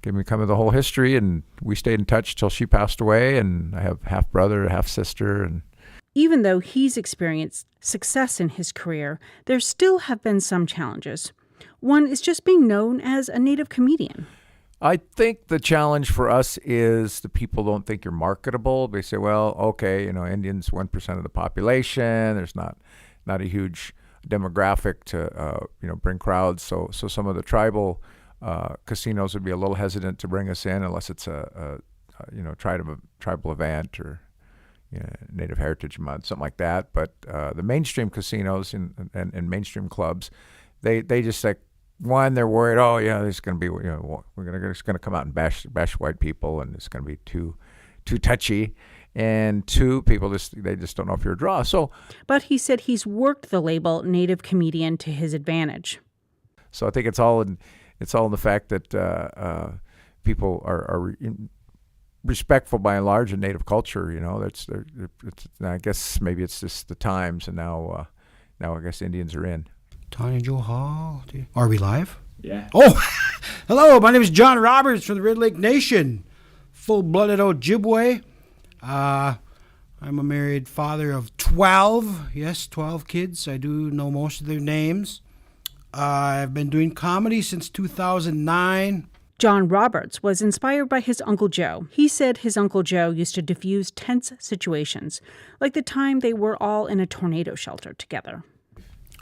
gave me kind of the whole history, and we stayed in touch till she passed away, and I have half brother, half sister. And even though he's experienced success in his career, there still have been some challenges. One is just being known as a Native comedian. I think the challenge for us is the people don't think you're marketable. They say, well, okay, Indians 1% of the population. There's not a huge demographic to bring crowds. So some of the tribal casinos would be a little hesitant to bring us in unless it's a tribal event or Native Heritage Month, something like that. But the mainstream casinos and mainstream clubs, they just like, one, they're worried, oh yeah, there's going to be, we're just going to come out and bash white people, and it's going to be too touchy. And two, people they just don't know if you're a draw. So, but he said he's worked the label Native comedian to his advantage. So I think it's all in the fact that people are respectful by and large in Native culture. I guess maybe it's just the times, and now I guess Indians are in. Tanya Joe Hall. Are we live? Yeah. Oh, hello. My name is John Roberts from the Red Lake Nation. Full-blooded Ojibwe. I'm a married father of 12. Yes, 12 kids. I do know most of their names. I've been doing comedy since 2009. John Roberts was inspired by his Uncle Joe. He said his Uncle Joe used to diffuse tense situations, like the time they were all in a tornado shelter together.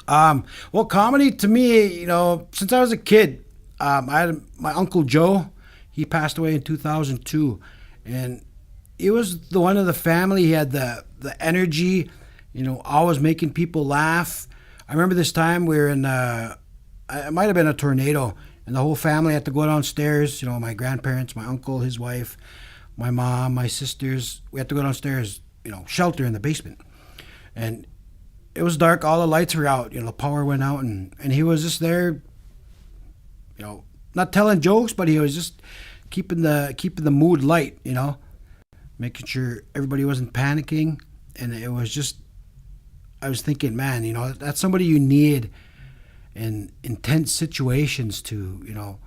Well, comedy to me, since I was a kid, I had my Uncle Joe. He passed away in 2002, and he was the one of the family. He had the energy, always making people laugh. I remember this time we were in, it might have been a tornado, and the whole family had to go downstairs. My grandparents, my uncle, his wife, my mom, my sisters. We had to go downstairs, shelter in the basement, and it was dark. All the lights were out. The power went out, and he was just there. Not telling jokes, but he was just keeping the mood light. Making sure everybody wasn't panicking, and it was just. I was thinking, man, that's somebody you need in intense situations to,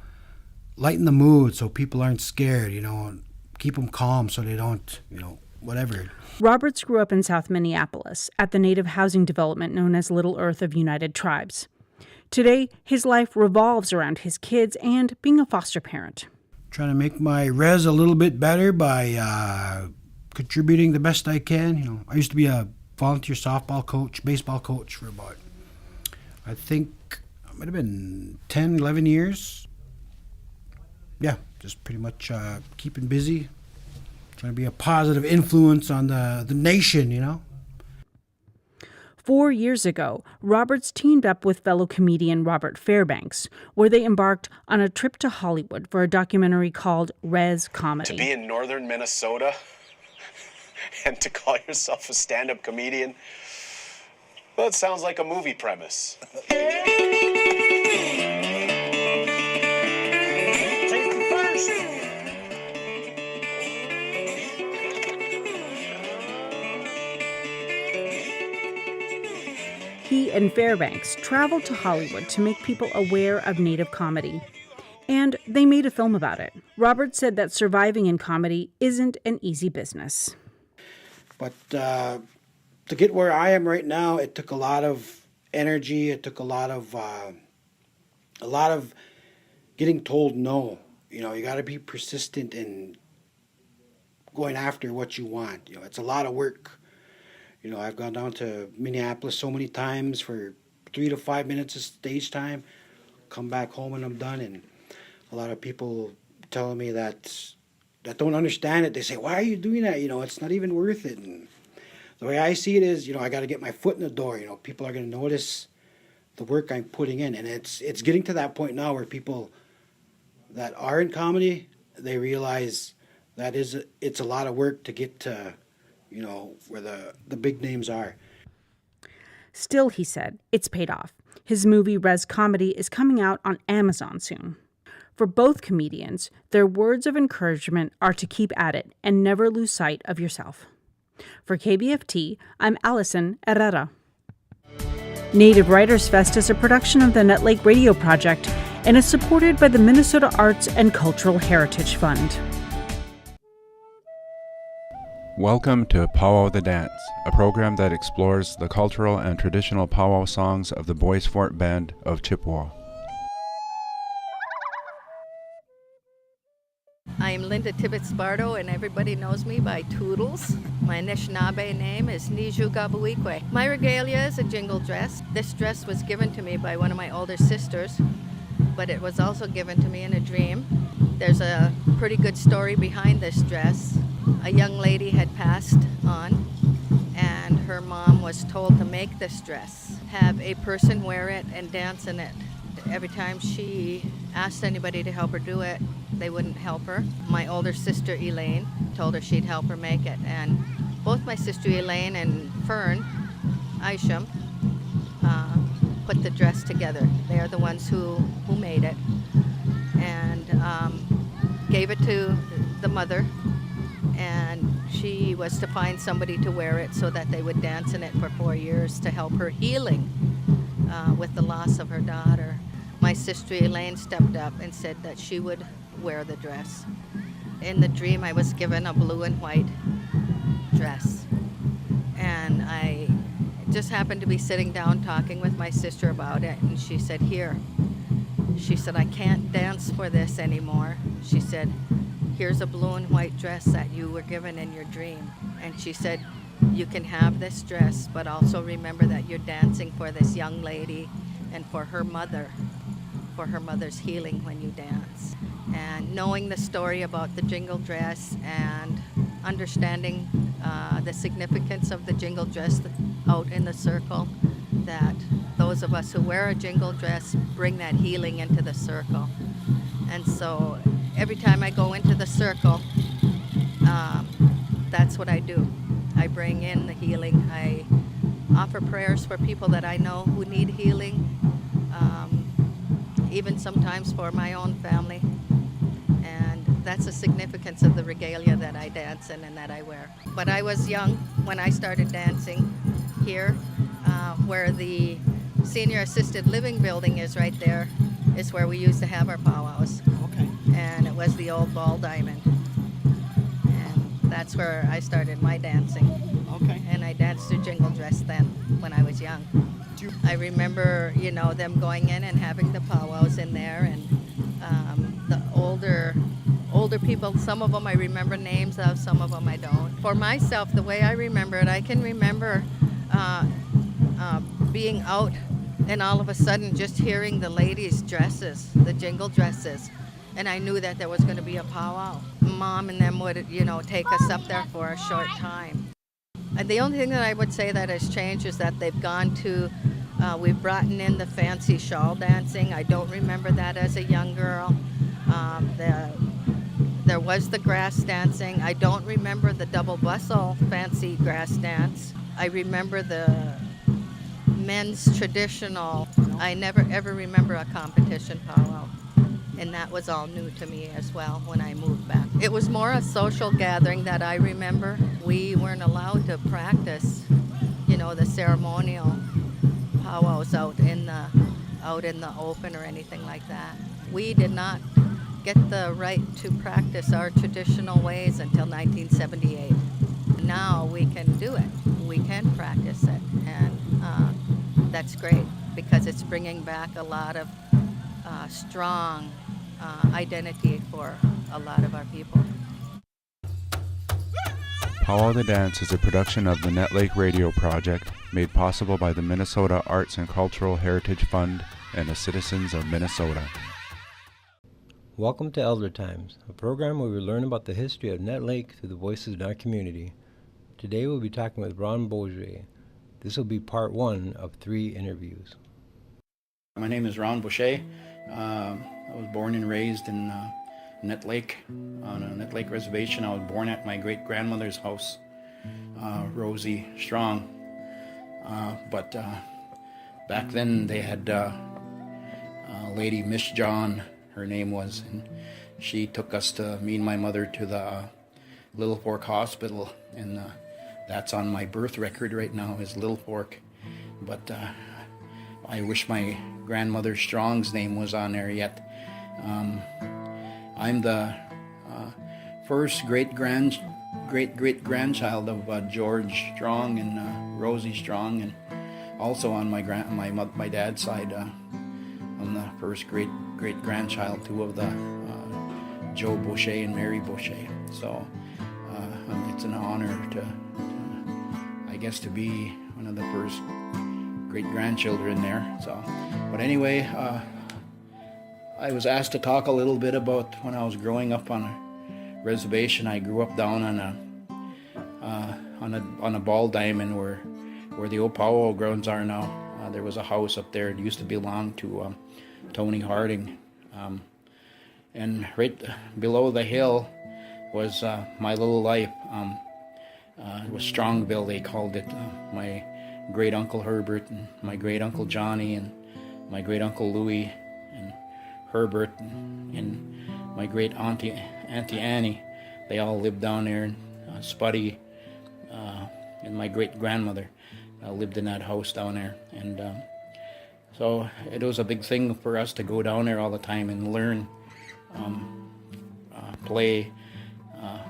lighten the mood so people aren't scared. And keep them calm so they don't, whatever. Roberts grew up in South Minneapolis at the Native housing development known as Little Earth of United Tribes. Today, his life revolves around his kids and being a foster parent. Trying to make my res a little bit better by contributing the best I can. I used to be a volunteer softball coach, baseball coach for about, I think, it might have been 10, 11 years. Yeah, just pretty much keeping busy. Trying to be a positive influence on the nation, 4 years ago, Roberts teamed up with fellow comedian Robert Fairbanks, where they embarked on a trip to Hollywood for a documentary called Res Comedy. To be in northern Minnesota and to call yourself a stand-up comedian, well, it sounds like a movie premise. He and Fairbanks traveled to Hollywood to make people aware of Native comedy. And they made a film about it. Roberts said that surviving in comedy isn't an easy business. But to get where I am right now, it took a lot of energy. It took a lot of getting told no. You got to be persistent in going after what you want. It's a lot of work. I've gone down to Minneapolis so many times for 3 to 5 minutes of stage time, come back home and I'm done. And a lot of people telling me that don't understand it. They say, why are you doing that? It's not even worth it. And the way I see it is, I got to get my foot in the door. People are going to notice the work I'm putting in. And it's getting to that point now where people that are in comedy, they realize that it's a lot of work to get to, where the big names are. Still, he said, it's paid off. His movie Res Comedy is coming out on Amazon soon. For both comedians, their words of encouragement are to keep at it and never lose sight of yourself. For KBFT, I'm Allison Herrera. Native Writers Fest is a production of the Nett Lake Radio Project and is supported by the Minnesota Arts and Cultural Heritage Fund. Welcome to Powwow the Dance, a program that explores the cultural and traditional powwow songs of the Boys Fort Band of Chippewa. Linda Tibbetts-Bardo, and everybody knows me by Toodles. My Anishinaabe name is Niju Gabuikwe. My regalia is a jingle dress. This dress was given to me by one of my older sisters, but it was also given to me in a dream. There's a pretty good story behind this dress. A young lady had passed on, and her mom was told to make this dress, have a person wear it and dance in it. Every time she asked anybody to help her do it, they wouldn't help her. My older sister Elaine told her she'd help her make it, and both my sister Elaine and Fern Isham put the dress together. They are the ones who made it, and gave it to the mother, and she was to find somebody to wear it so that they would dance in it for 4 years to help her healing with the loss of her daughter. My sister Elaine stepped up and said that she would wear the dress. In the dream, I was given a blue and white dress, and I just happened to be sitting down talking with my sister about it, and she said, "Here." She said, "I can't dance for this anymore." She said, "Here's a blue and white dress that you were given in your dream." And she said, "You can have this dress, but also remember that you're dancing for this young lady and for her mother's healing when you dance." And knowing the story about the jingle dress and understanding the significance of the jingle dress out in the circle, that those of us who wear a jingle dress bring that healing into the circle. And so every time I go into the circle, that's what I do. I bring in the healing. I offer prayers for people that I know who need healing, even sometimes for my own family. And that's the significance of the regalia that I dance in and that I wear. But I was young when I started dancing here, where the senior assisted living building is right there, is where we used to have our powwows. Okay. And it was the old Ball Diamond. And that's where I started my dancing. Okay. And I danced a jingle dress then when I was young. I remember, them going in and having the powwows in there, and the older people, some of them I remember names of, some of them I don't. For myself, the way I remember it, I can remember being out and all of a sudden just hearing the ladies' dresses, the jingle dresses, and I knew that there was going to be a powwow. Mom and them would, take us up there for a short time. And the only thing that I would say that has changed is that they've gone to, we've brought in the fancy shawl dancing. I don't remember that as a young girl. There was the grass dancing. I don't remember the double bustle fancy grass dance. I remember the men's traditional. I never ever remember a competition powwow. And that was all new to me as well when I moved back. It was more a social gathering that I remember. We weren't allowed to practice, the ceremonial powwows out in the open or anything like that. We did not get the right to practice our traditional ways until 1978. Now we can do it. We can practice it, and that's great because it's bringing back a lot of strong identity for a lot of our people. Powwow the Dance is a production of the Nett Lake Radio Project, made possible by the Minnesota Arts and Cultural Heritage Fund and the citizens of Minnesota. Welcome to Elder Times, a program where we learn about the history of Nett Lake through the voices in our community. Today we'll be talking with Ron Boucher. This will be part 1 of 3 interviews. My name is Ron Boucher. I was born and raised in Nett Lake, on a Nett Lake reservation. I was born at my great-grandmother's house, Rosie Strong. But back then they had a lady, Miss John, her name was, and she took us me and my mother to the Little Fork Hospital, and that's on my birth record right now, is Little Fork. But I wish my grandmother Strong's name was on there yet. I'm the first great-great-grandchild of George Strong and Rosie Strong, and also on my dad's side, I'm the first great-grandchild too of the Joe Boucher and Mary Boucher. So it's an honor to, I guess, to be one of the first great-grandchildren there. So, but anyway, I was asked to talk a little bit about when I was growing up on a reservation. I grew up down on a ball diamond where the old powwow grounds are now. There was a house up there. It used to belong to Tony Harding. And right below the hill was my little life. It was Strongville, they called it. My great uncle Herbert and my great uncle Johnny and my great uncle Louis and Herbert and my great auntie Annie. They all lived down there. And Spuddy and my great grandmother lived in that house down there. And so it was a big thing for us to go down there all the time and learn. Play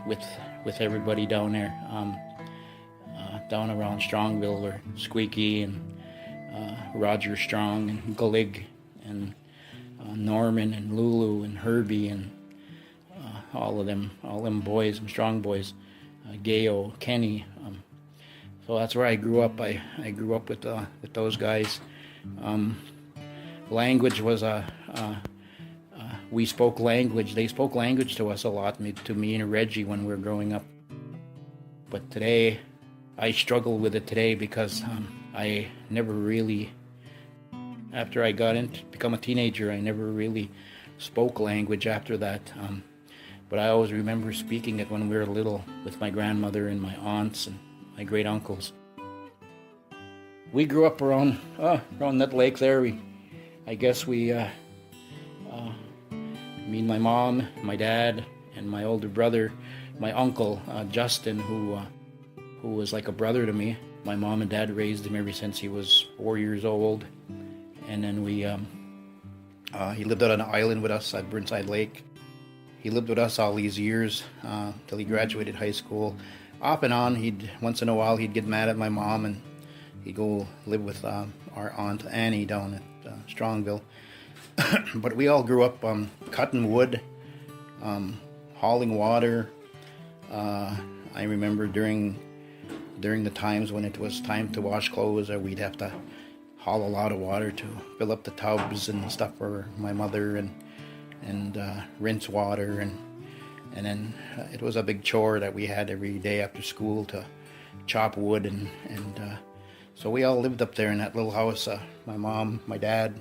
with everybody down there, down around Strongville, or Squeaky and Roger Strong and Galig and Norman and Lulu and Herbie and all them boys, strong boys, Gayo, Kenny. So that's where I grew up. I grew up with those guys. Language was we spoke language. They spoke language to us a lot, to me and Reggie when we were growing up. But today, I struggle with it today because I never really, after I got into become a teenager, I never really spoke language after that. But I always remember speaking it when we were little with my grandmother and my aunts and my great uncles. We grew up around Nett Lake there. Me and my mom, my dad, and my older brother, my uncle Justin, who was like a brother to me. My mom and dad raised him ever since he was 4 years old, and then he lived out on an island with us at Burnside Lake. He lived with us all these years till he graduated high school. Off and on, once in a while he'd get mad at my mom and he'd go live with our aunt Annie down at Strongville. But we all grew up cutting wood, hauling water. I remember during the times when it was time to wash clothes, we'd have to haul a lot of water to fill up the tubs and stuff for my mother and rinse water and then it was a big chore that we had every day after school to chop wood and so we all lived up there in that little house. My mom, my dad,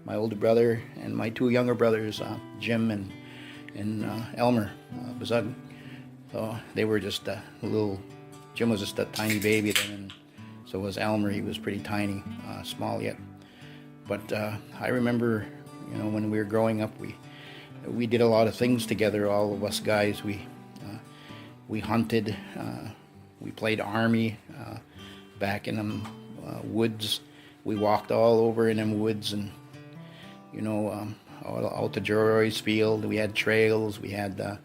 my older brother, and my two younger brothers, Jim and Elmer Bazug. So they were just Jim was just a tiny baby then, and so was Elmer. He was pretty tiny, small yet. But I remember, when we were growing up, we did a lot of things together, all of us guys. We hunted, we played army back in them woods. We walked all over in them woods and out to Jory's field. We had trails, we had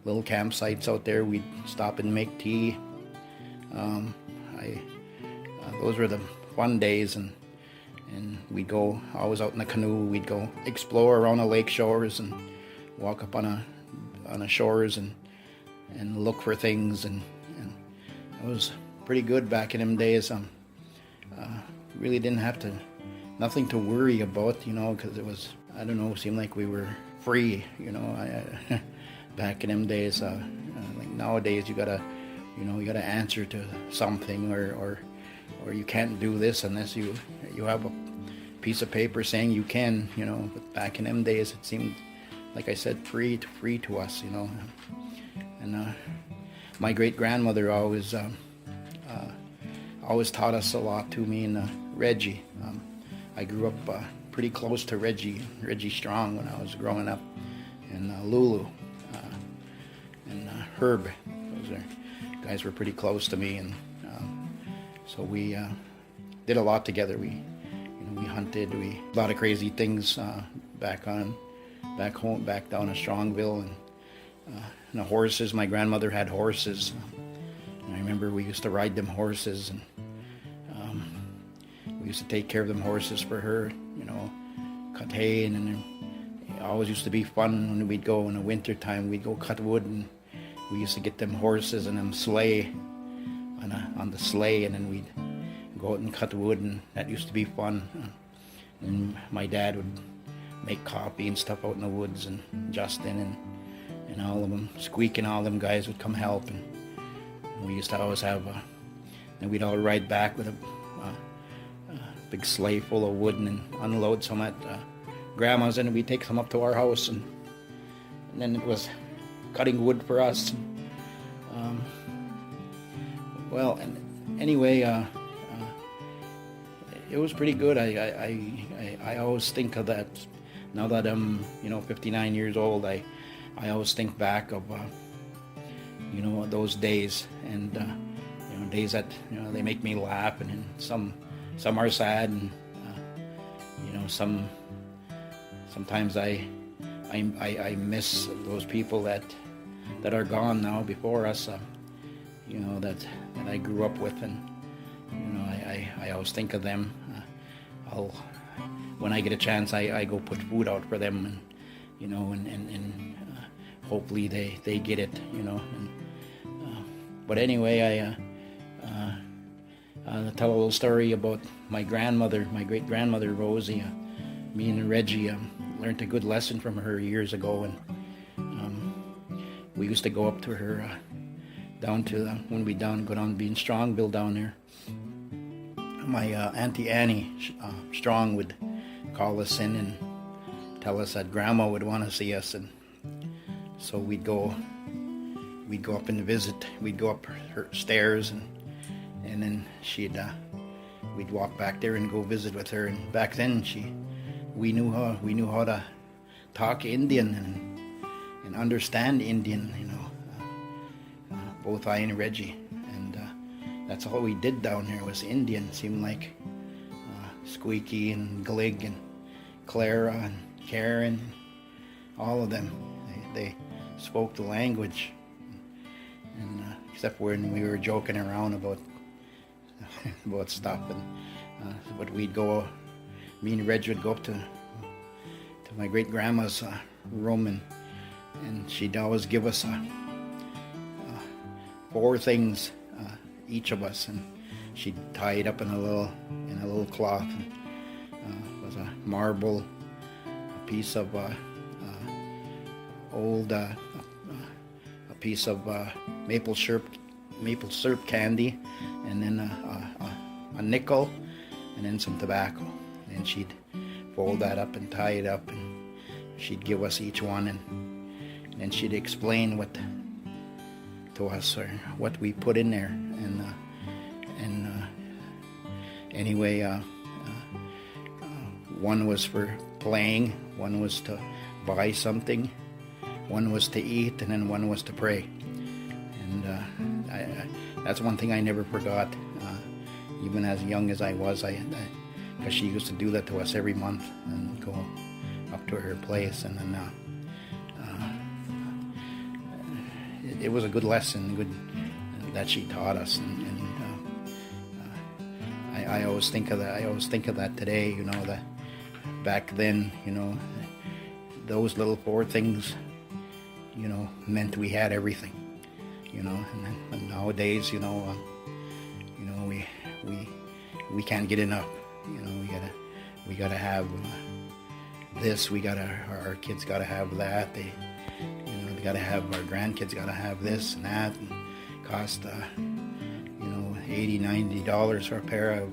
little campsites out there. We'd stop and make tea. Those were the fun days, and we'd go always out in the canoe. We'd go explore around the lake shores and walk up on the shores and look for things, and it was pretty good back in them days. Really didn't have nothing to worry about, because it was, I don't know, it seemed like we were free, back in them days. Like nowadays you gotta answer to something, or you can't do this unless you have a piece of paper saying you can, but back in them days it seemed, like I said, free to us, and my great grandmother always taught us a lot, to me and Reggie. I grew up pretty close to Reggie Strong when I was growing up, and Lulu and Herb. Those guys were pretty close to me, and so we did a lot together. We hunted, a lot of crazy things back home, back down in Strongville, and the horses. My grandmother had horses, and I remember we used to ride them horses, and we used to take care of them horses for her, cut hay, and then always used to be fun when we'd go in the winter time. We'd go cut wood, and we used to get them horses and them sleigh on the sleigh, and then we'd go out and cut wood, and that used to be fun. And my dad would make coffee and stuff out in the woods, and Justin and all of them, Squeak and all them guys would come help, and we used to always have and we'd all ride back with a big sleigh full of wood and unload some at Grandma's, and we'd take some up to our house, and then it was cutting wood for us. Well, and anyway, it was pretty good. I always think of that. Now that I'm 59 years old, I always think back of those days, and days that they make me laugh, and then some are sad, and sometimes I miss those people that are gone now before us, that I grew up with, and I always think of them. When I get a chance, I go put food out for them, and hopefully they get it, but anyway, I'll tell a little story about my grandmother, my great-grandmother Rosie. Me and Reggie learned a good lesson from her years ago, and we used to go up to her down to when we go down Being Strongville down there. My Auntie Annie Strong would call us in and tell us that Grandma would want to see us, and so we'd go up and visit. We'd go up her stairs, and then we'd walk back there and go visit with her. And back then we knew how to talk Indian and understand Indian, both I and Reggie, and that's all we did down here was Indian. It seemed like Squeaky and Glig and Clara and Karen, all of them, they spoke the language, and except when we were joking around about stuff, but we'd go. Me and Reg would go up to my great grandma's room, and she'd always give us 4 things, each of us, and she'd tie it up in a little cloth. It was a marble, a piece of a piece of maple syrup candy, and then a nickel, and then some tobacco. And she'd fold that up and tie it up, and she'd give us each one, and then she'd explain to us or what we put in there. And anyway, one was for playing, one was to buy something, one was to eat, and then one was to pray. And that's one thing I never forgot, even as young as I was, because she used to do that to us every month and go up to her place, and then it was a good lesson, that she taught us, and I always think of that. I always think of that today. That back then, those little 4 things, meant we had everything. And nowadays, we can't get enough. We gotta have this. Our kids gotta have that. They gotta have, our grandkids gotta have this and that, and cost $80-$90 for a pair of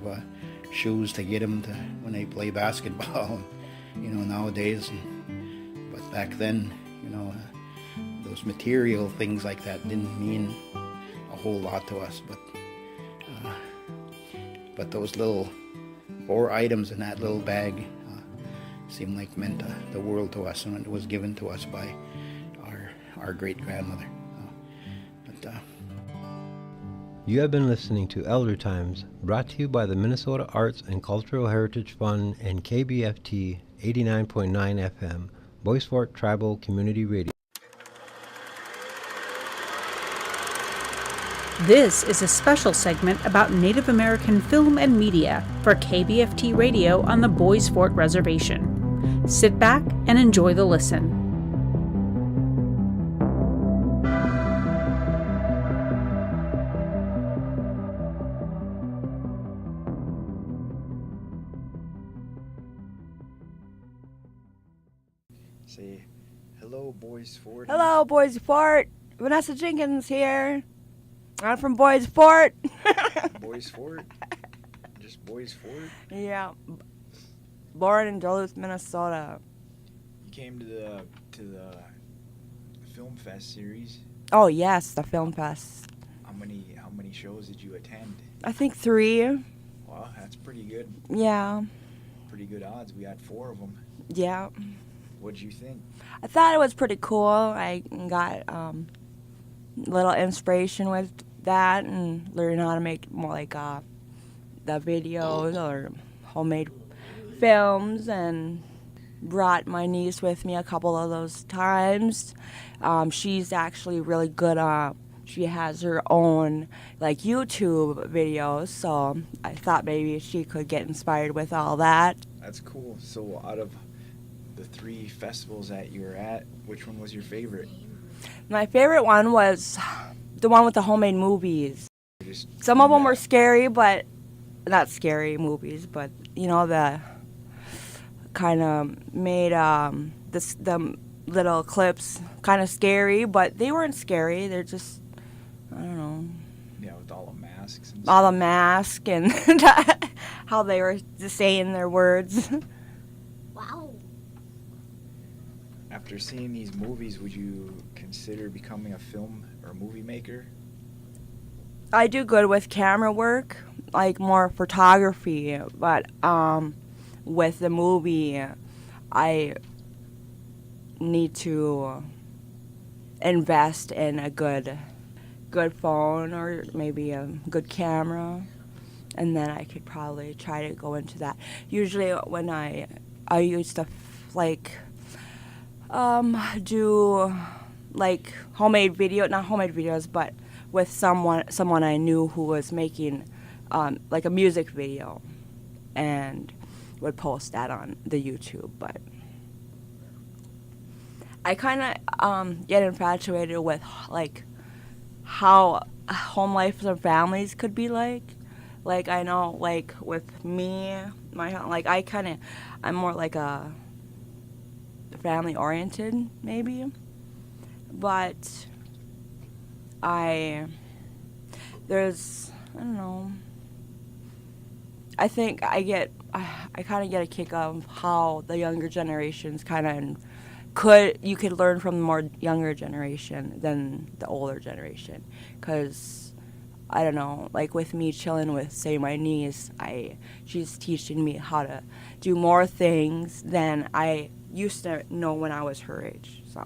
shoes to get them to when they play basketball. Nowadays, but back then, those material things like that didn't mean a whole lot to us. But those little 4 items in that little bag seemed like meant the world to us, and it was given to us by our great-grandmother. You have been listening to Elder Times, brought to you by the Minnesota Arts and Cultural Heritage Fund and KBFT 89.9 FM, Bois Forte Tribal Community Radio. This is a special segment about Native American film and media for KBFT Radio on the Bois Forte Reservation. Sit back and enjoy the listen. Say, hello, Boys Fort. Hello, Boys Fort. Vanessa Jenkins here. I'm from Boys Fort. Boys Fort? Just Boys Fort? Yeah. Born in Duluth, Minnesota. You came to the Film Fest series. Oh yes, the Film Fest. How many shows did you attend? I think 3. Wow, that's pretty good. Yeah. Pretty good odds. We had 4 of them. Yeah. What'd you think? I thought it was pretty cool. I got little inspiration with that and learned how to make more like the videos or homemade films, and brought my niece with me a couple of those times. She's actually really good. She has her own like YouTube videos, so I thought maybe she could get inspired with all that. That's cool. So out of the 3 festivals that you were at, which one was your favorite? My favorite one was the one with the homemade movies. Some of them were scary, but not scary movies, but you know, the kind of made the little clips kind of scary, but they weren't scary. They're just, I don't know. Yeah, with all the masks. And all the masks and how they were just saying their words. Wow. After seeing these movies, would you consider becoming a film or movie maker? I do good with camera work, like more photography, but with the movie, I need to invest in a good phone or maybe a good camera, and then I could probably try to go into that. Usually when I used to do like not homemade videos, but with someone I knew who was making like a music video, and would post that on the YouTube. But I kind of get infatuated with like how home life and families could be like. Like I know, like with me, I'm more like a family oriented maybe, but I don't know. I think I kind of get a kick of how the younger generations you could learn from the more younger generation than the older generation, because I don't know, like with me chilling with, say, my niece, she's teaching me how to do more things than I used to know when I was her age. So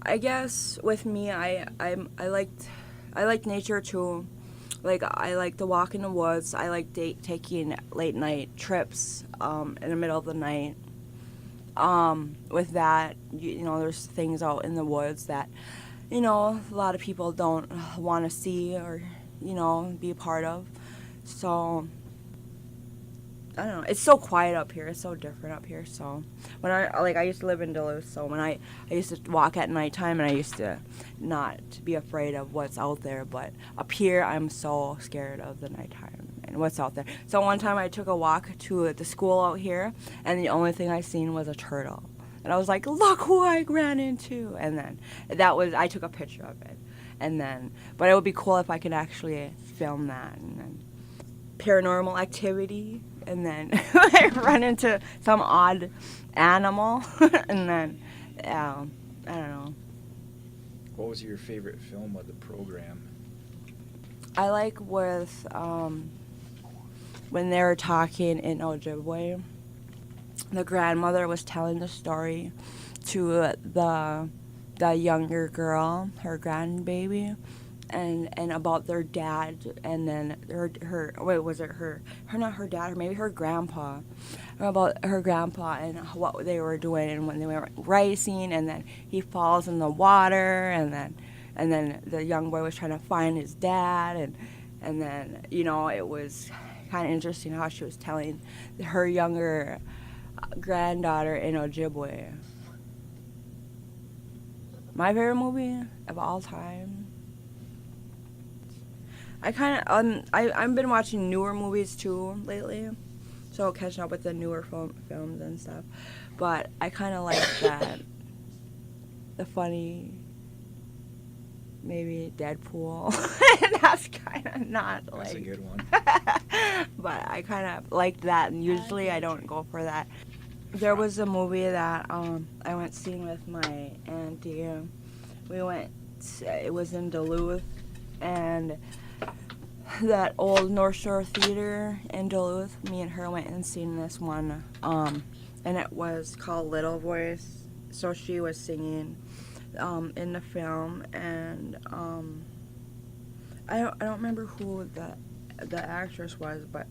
I guess with me, I like nature too. Like I like to walk in the woods. I like taking late night trips in the middle of the night. With that, you know, there's things out in the woods that, you know, a lot of people don't want to see or, you know, be a part of. So I don't know. It's so quiet up here. It's so different up here. So when I used to live in Duluth, so when I used to walk at nighttime, and I used to not be afraid of what's out there. But up here, I'm so scared of the nighttime and what's out there. So one time I took a walk to the school out here, and the only thing I seen was a turtle. And I was like, look who I ran into. And then I took a picture of it. And then, but it would be cool if I could actually film that. And then paranormal activity. And then I run into some odd animal. And then, I don't know. What was your favorite film of the program? I like with, when they were talking in Ojibwe, the grandmother was telling the story to the younger girl, her grandbaby, and about their dad, and then not her dad, or maybe her grandpa, about her grandpa and what they were doing, and when they were racing, and then he falls in the water, and then the young boy was trying to find his dad, and then, you know, it was kind of interesting how she was telling her younger granddaughter in Ojibwe. My favorite movie of all time. I've been watching newer movies too lately, so catching up with the newer films and stuff. But I kind of like that, the funny, maybe Deadpool. That's kind of not like. That's a good one. But I kind of liked that, and usually I don't go for that. There was a movie that I went seeing with my auntie. We went. It was in Duluth, and that old North Shore Theater in Duluth. Me and her went and seen this one, and it was called Little Voice. So she was singing in the film, and I don't remember who the actress was, but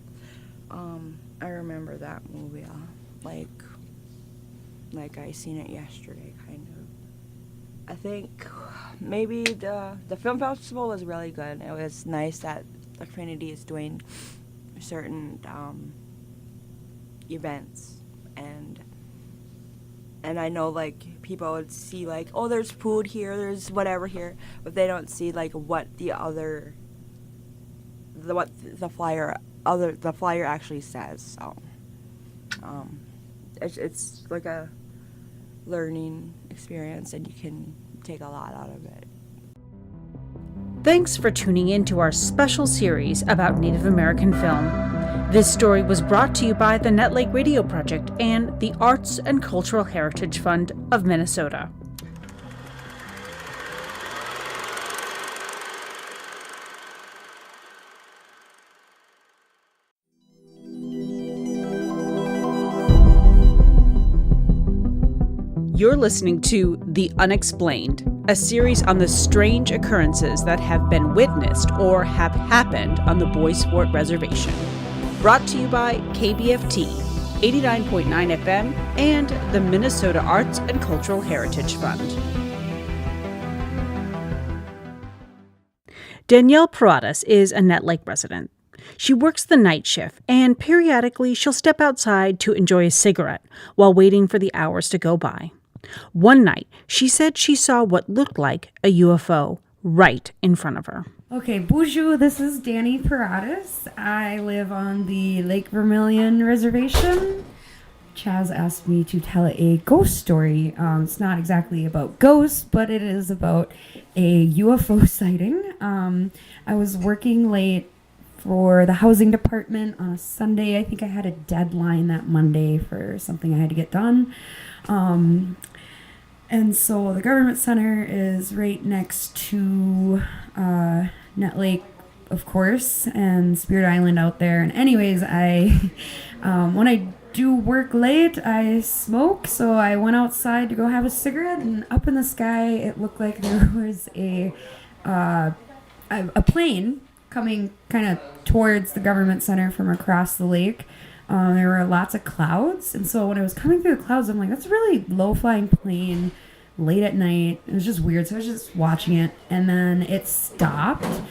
I remember that movie like I seen it yesterday, kind of. I think maybe the film festival was really good. It was nice that the Trinity is doing certain events, and I know like people would see like, oh, there's food here, there's whatever here, but they don't see like what the flyer actually says. So it's like a learning experience, and you can take a lot out of it. Thanks for tuning in to our special series about Native American film. This story was brought to you by the Nett Lake Radio Project and the Arts and Cultural Heritage Fund of Minnesota. You're listening to The Unexplained, a series on the strange occurrences that have been witnessed or have happened on the Bois Forte Reservation. Brought to you by KBFT, 89.9 FM, and the Minnesota Arts and Cultural Heritage Fund. Danielle Paradas is a Nett Lake resident. She works the night shift, and periodically she'll step outside to enjoy a cigarette while waiting for the hours to go by. One night, she said she saw what looked like a UFO right in front of her. Okay, bonjour, this is Danny Paradas. I live on the Lake Vermilion Reservation. Chaz asked me to tell a ghost story. It's not exactly about ghosts, but it is about a UFO sighting. I was working late for the housing department on a Sunday. I think I had a deadline that Monday for something I had to get done. And so the government center is right next to Nett Lake, of course, and Spirit Island out there. And anyways, when I do work late, I smoke. So I went outside to go have a cigarette, and up in the sky, it looked like there was a plane coming kind of towards the government center from across the lake. There were lots of clouds, and so when I was coming through the clouds, I'm like, that's a really low-flying plane late at night. It was just weird, so I was just watching it, and then it stopped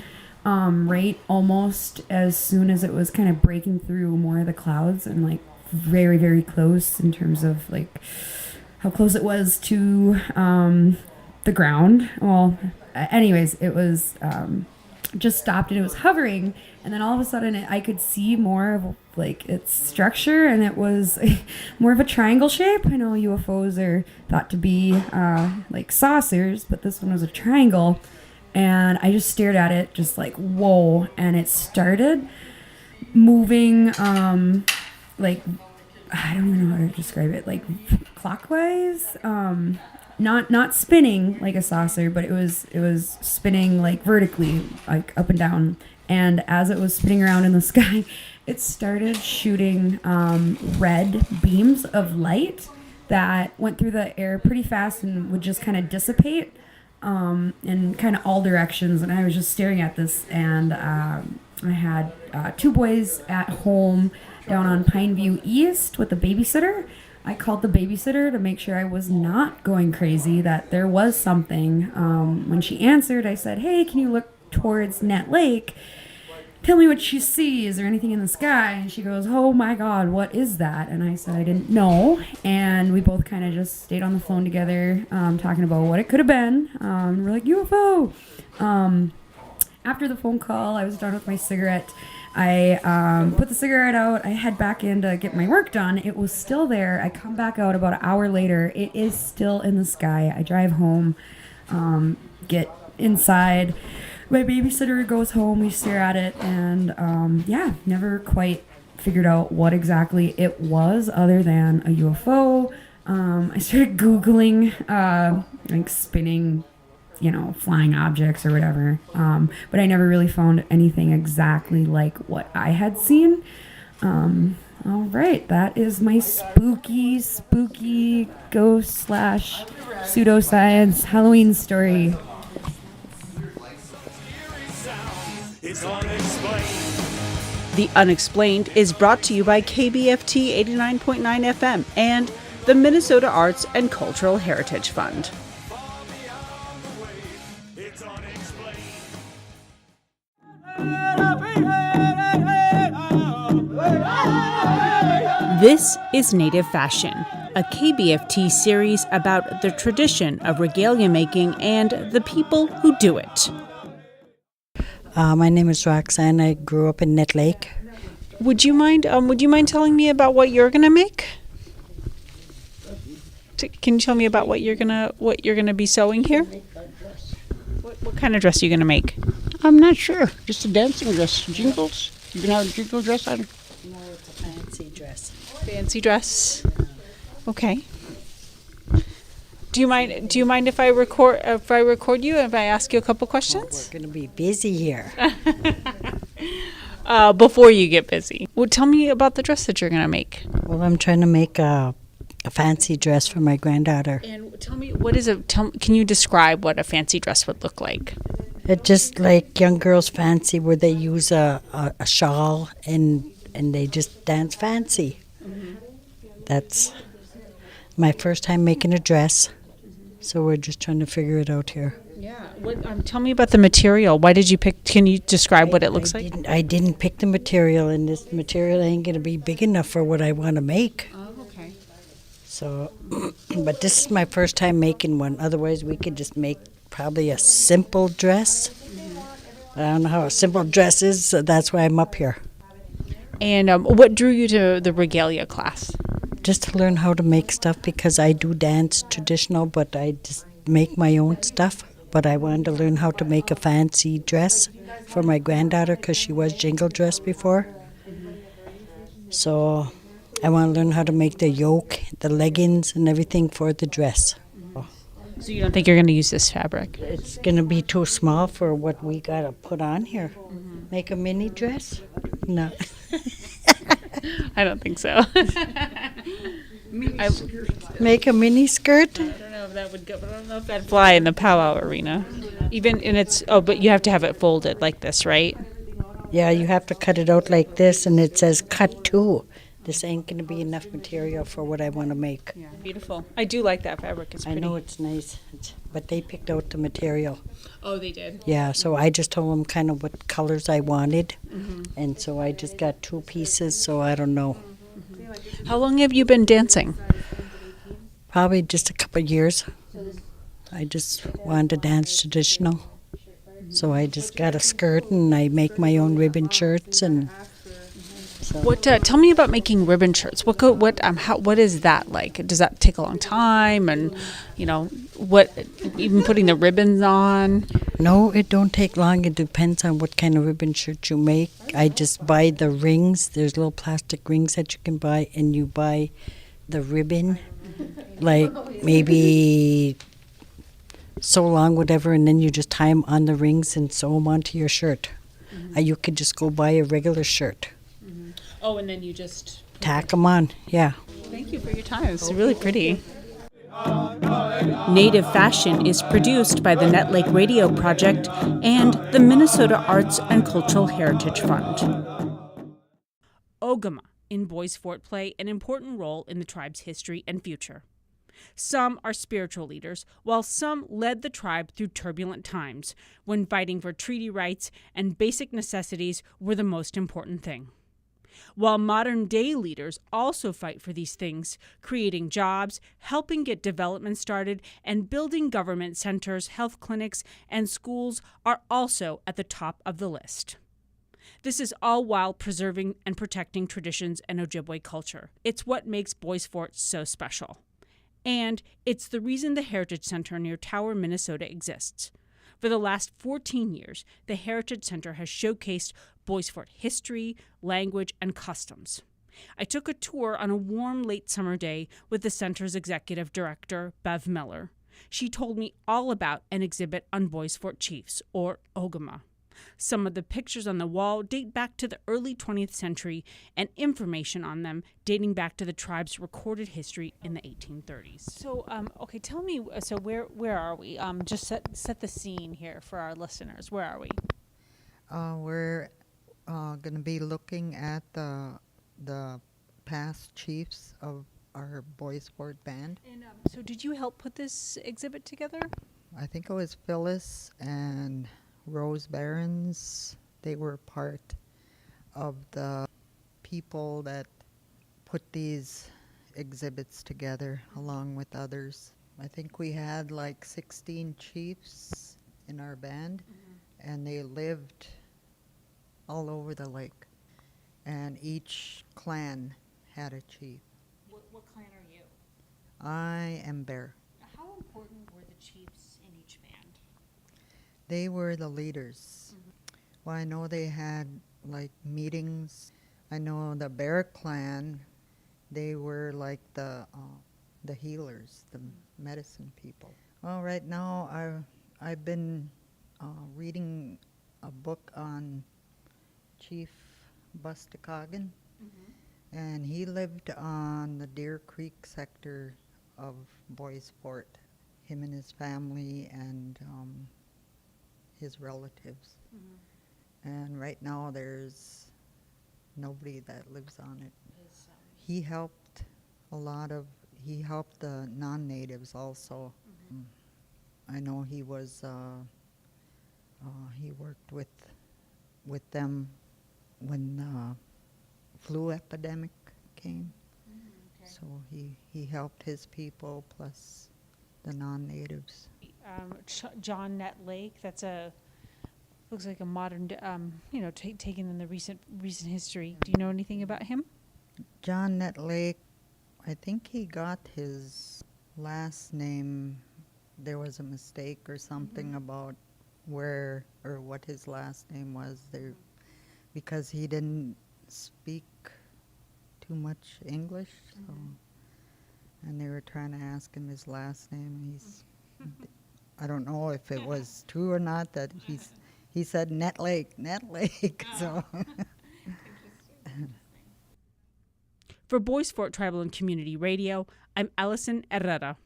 right almost as soon as it was kind of breaking through more of the clouds, and like very, very close in terms of like how close it was to the ground. Well, anyways, it was just stopped, and it was hovering, and then all of a sudden I could see more of like its structure, and it was more of a triangle shape. I know UFOs are thought to be like saucers, but this one was a triangle, and I just stared at it just like, whoa, and it started moving like, I don't even know how to describe it, like clockwise, not spinning like a saucer, but it was spinning like vertically, like up and down. And as it was spinning around in the sky, it started shooting red beams of light that went through the air pretty fast and would just kind of dissipate in kind of all directions. And I was just staring at this, and I had two boys at home down on Pineview East with a babysitter. I called the babysitter to make sure I was not going crazy, that there was something. When she answered, I said, hey, can you look towards Nett Lake? tell me what you see. Is there anything in the sky? And she goes, oh my God, what is that? And I said I didn't know. And we both kind of just stayed on the phone together, talking about what it could have been. We're like, UFO. After the phone call, I was done with my cigarette. I put the cigarette out. I head back in to get my work done. It was still there. I come back out about an hour later. It is still in the sky. I drive home, get inside. My babysitter goes home. We stare at it, and never quite figured out what exactly it was other than a UFO. I started Googling like spinning, flying objects or whatever. But I never really found anything exactly like what I had seen. All right, that is my spooky ghost / pseudoscience Halloween story. The Unexplained is brought to you by KBFT 89.9 FM and the Minnesota Arts and Cultural Heritage Fund. This is Native Fashion, a KBFT series about the tradition of regalia making and the people who do it. My name is Roxanne. I grew up in Nett Lake. Would you mind telling me about what you're gonna make? Can you tell me about what you're gonna be sewing here? What kind of dress are you gonna make? I'm not sure. Just a dancing dress. Jingles. You can have a jingle dress on. No, it's a fancy dress. Fancy dress. Okay. Do you mind if I record you and if I ask you a couple questions? We're gonna be busy here. Before you get busy, well, tell me about the dress that you're gonna make. Well, I'm trying to make a fancy dress for my granddaughter. And tell me, what is it? Can you describe what a fancy dress would look like? It's just like young girls' fancy, where they use a shawl and they just dance fancy. Mm-hmm. That's my first time making a dress, so we're just trying to figure it out here. Yeah. Tell me about the material. Why did you pick? Can you describe what it looks like? I didn't pick the material, and this material ain't going to be big enough for what I want to make. Oh, okay. So, but this is my first time making one. Otherwise, we could just make probably a simple dress. Mm-hmm. I don't know how a simple dress is, so that's why I'm up here. And what drew you to the regalia class? Just to learn how to make stuff, because I do dance traditional, but I just make my own stuff. But I wanted to learn how to make a fancy dress for my granddaughter, because she was jingle dressed before. So I want to learn how to make the yoke, the leggings, and everything for the dress. So you don't think you're going to use this fabric? It's going to be too small for what we got to put on here. Mm-hmm. Make a mini dress? No. I don't think so. Make a mini skirt? I don't know if that would go. I don't know if that'd fly in the powwow arena. But you have to have it folded like this, right? Yeah, you have to cut it out like this, and it says cut 2. This ain't going to be enough material for what I want to make. Yeah, beautiful. I do like that fabric. It's pretty. I know it's nice, but they picked out the material. Oh, they did? Yeah, so I just told them kind of what colors I wanted, mm-hmm. and so I just got 2 pieces, so I don't know. Mm-hmm. How long have you been dancing? Probably just a couple of years. I just wanted to dance traditional, so I just got a skirt, and I make my own ribbon shirts, and... So. Tell me about making ribbon shirts. What is that like? Does that take a long time? And even putting the ribbons on? No, it don't take long. It depends on what kind of ribbon shirt you make. I just buy the rings. There's little plastic rings that you can buy, and you buy the ribbon, like maybe so long, whatever, and then you just tie them on the rings and sew them onto your shirt. Mm-hmm. You could just go buy a regular shirt. Oh, and then you just... tack them on, yeah. Thank you for your time. It's really pretty. Native Fashion is produced by the Nett Lake Radio Project and the Minnesota Arts and Cultural Heritage Fund. Ogama in Bois Forte play an important role in the tribe's history and future. Some are spiritual leaders, while some led the tribe through turbulent times when fighting for treaty rights and basic necessities were the most important thing. While modern-day leaders also fight for these things, creating jobs, helping get development started, and building government centers, health clinics, and schools are also at the top of the list. This is all while preserving and protecting traditions and Ojibwe culture. It's what makes Bois Forte so special. And it's the reason the Heritage Center near Tower, Minnesota exists. For the last 14 years, the Heritage Center has showcased Bois Forte history, language, and customs. I took a tour on a warm late summer day with the center's executive director, Bev Miller. She told me all about an exhibit on Bois Forte chiefs, or Ogama. Some of the pictures on the wall date back to the early 20th century, and information on them dating back to the tribe's recorded history in the 1830s. So, okay, tell me, so where are we? Just set the scene here for our listeners. Where are we? We're going to be looking at the past chiefs of our Bois Forte band. And so did you help put this exhibit together? I think it was Phyllis and Rose Barons. They were part of the people that put these exhibits together along with others. I think we had like 16 chiefs in our band, and they lived all over the lake. And each clan had a chief. What clan are you? I am Bear. How important were the chiefs in each band? They were the leaders. Well, I know they had like meetings. I know the Bear clan, they were like the healers, the medicine people. Well, right now I've been reading a book on Chief Bustakagan, and he lived on the Deer Creek sector of Bois Forte, him and his family and his relatives. And right now there's nobody that lives on it. He helped he helped the non-natives also. I know he was, he worked with them when the flu epidemic came. So he helped his people plus the non-natives. John Nett Lake, looks like a modern, taken in the recent history. Do you know anything about him? John Nett Lake, I think he got his last name. There was a mistake or something about where or what his last name was there, because he didn't speak too much English. So, and they were trying to ask him his last name. I don't know if it was true or not that he said Nett Lake. So. For Bois Forte Tribal and Community Radio, I'm Allison Herrera.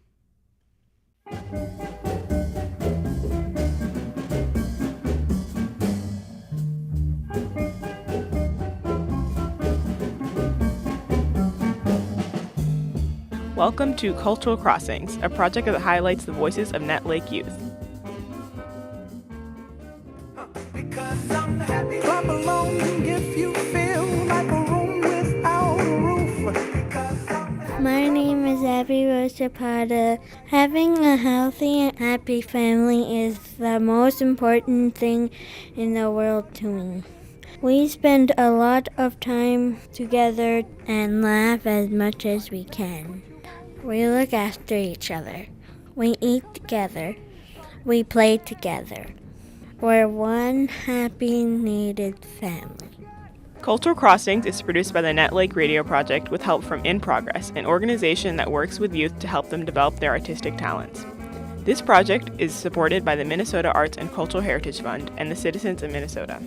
Welcome to Cultural Crossings, a project that highlights the voices of Nett Lake youth. Clap along if you feel like a room without a roof. My name is Abby Rose Zapata. Having a healthy and happy family is the most important thing in the world to me. We spend a lot of time together and laugh as much as we can. We look after each other. We eat together. We play together. We're one happy, needed family. Cultural Crossings is produced by the Nett Lake Radio Project with help from In Progress, an organization that works with youth to help them develop their artistic talents. This project is supported by the Minnesota Arts and Cultural Heritage Fund and the citizens of Minnesota.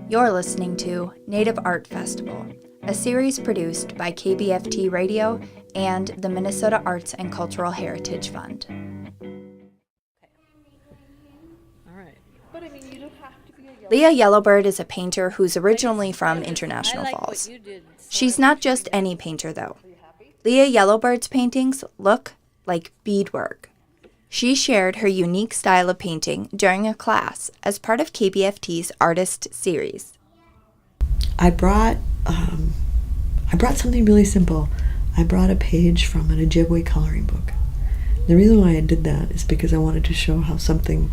You're listening to Native Art Festival, a series produced by KBFT Radio and the Minnesota Arts and Cultural Heritage Fund. All right. But I mean, you don't have Leah Yellowbird is a painter who's originally from International Falls. She's not just any painter, though. Leah Yellowbird's paintings look like beadwork. She shared her unique style of painting during a class as part of KBFT's Artist Series. I brought something really simple. I brought a page from an Ojibwe coloring book. The reason why I did that is because I wanted to show how something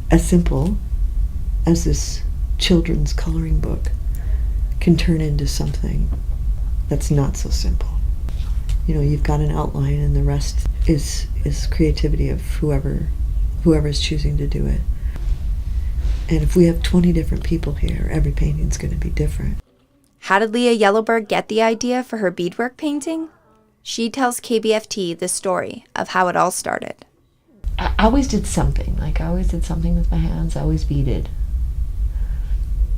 as simple as this children's coloring book can turn into something that's not so simple. You know, you've got an outline and the rest is creativity of whoever's choosing to do it. And if we have 20 different people here, every painting's going to be different. How did Leah Yellowbird get the idea for her beadwork painting? She tells KBFT the story of how it all started. I always did something. Like, I always did something with my hands. I always beaded.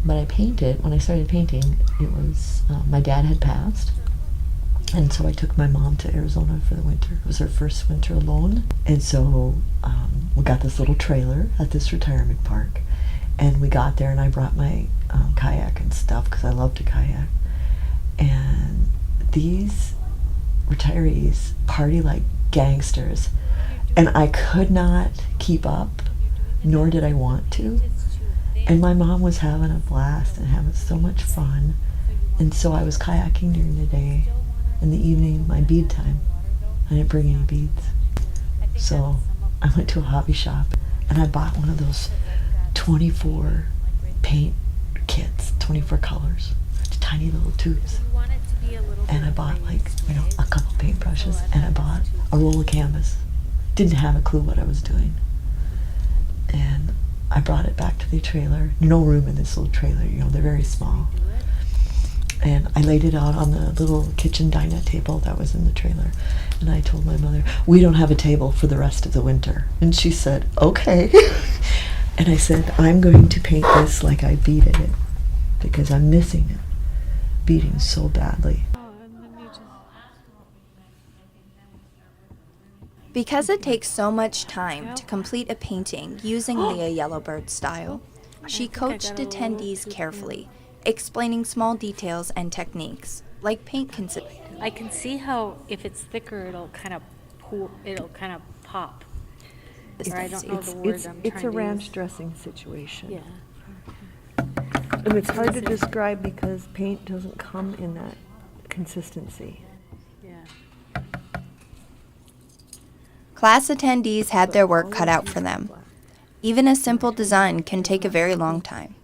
But I painted, when I started painting, it was, my dad had passed. And so I took my mom to Arizona for the winter. It was her first winter alone. And so we got this little trailer at this retirement park. And we got there and I brought my kayak and stuff because I love to kayak. And these retirees party like gangsters. And I could not keep up, nor did I want to. And my mom was having a blast and having so much fun. And so I was kayaking during the day. In the evening, my bead time. I didn't bring any beads. So I went to a hobby shop and I bought one of those 24 paint kits, 24 colors, tiny little tubes. And I bought a couple paintbrushes and I bought a roll of canvas. Didn't have a clue what I was doing. And I brought it back to the trailer. No room in this little trailer, they're very small. And I laid it out on the little kitchen dinette table that was in the trailer. And I told my mother, we don't have a table for the rest of the winter. And she said, okay. And I said, I'm going to paint this like I beaded it because I'm missing it, beading so badly. Because it takes so much time to complete a painting using Leah Yellowbird's style, she coached attendees carefully, explaining small details and techniques, like paint consistency. I can see how if it's thicker, it'll kind of pop. Or I don't know the word I'm It's a trying to ranch use. dressing situation. Yeah. And it's hard to describe because paint doesn't come in that consistency. Yeah. Class attendees had their work cut out for them. Even a simple design can take a very long time.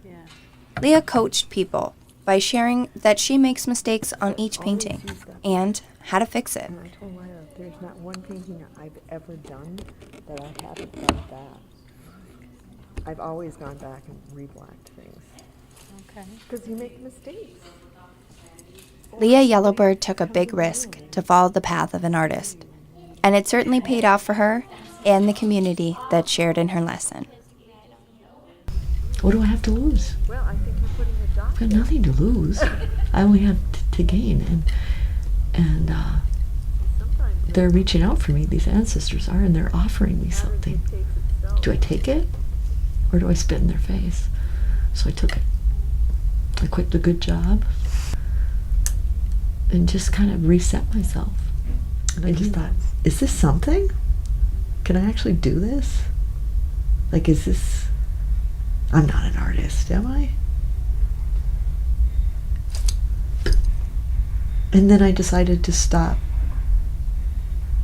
Leah coached people by sharing that she makes mistakes on each painting and how to fix it. And I told Lyra, there's not one painting that I've ever done that I haven't done that. I've always gone back and reblacked things. Okay. Because you make mistakes. Leah Yellowbird took a big risk to follow the path of an artist, and it certainly paid off for her and the community that shared in her lesson. What do I have to lose? Well, I think you're putting a dot. I've got nothing to lose. I only have to gain. And they're reaching out for me, these ancestors are, and they're offering me something. Do I take it? Or do I spit in their face? So I took it. I quit the good job and just kind of reset myself. And I just thought, is this something? Can I actually do this? Like, is this... I'm not an artist, am I? And then I decided to stop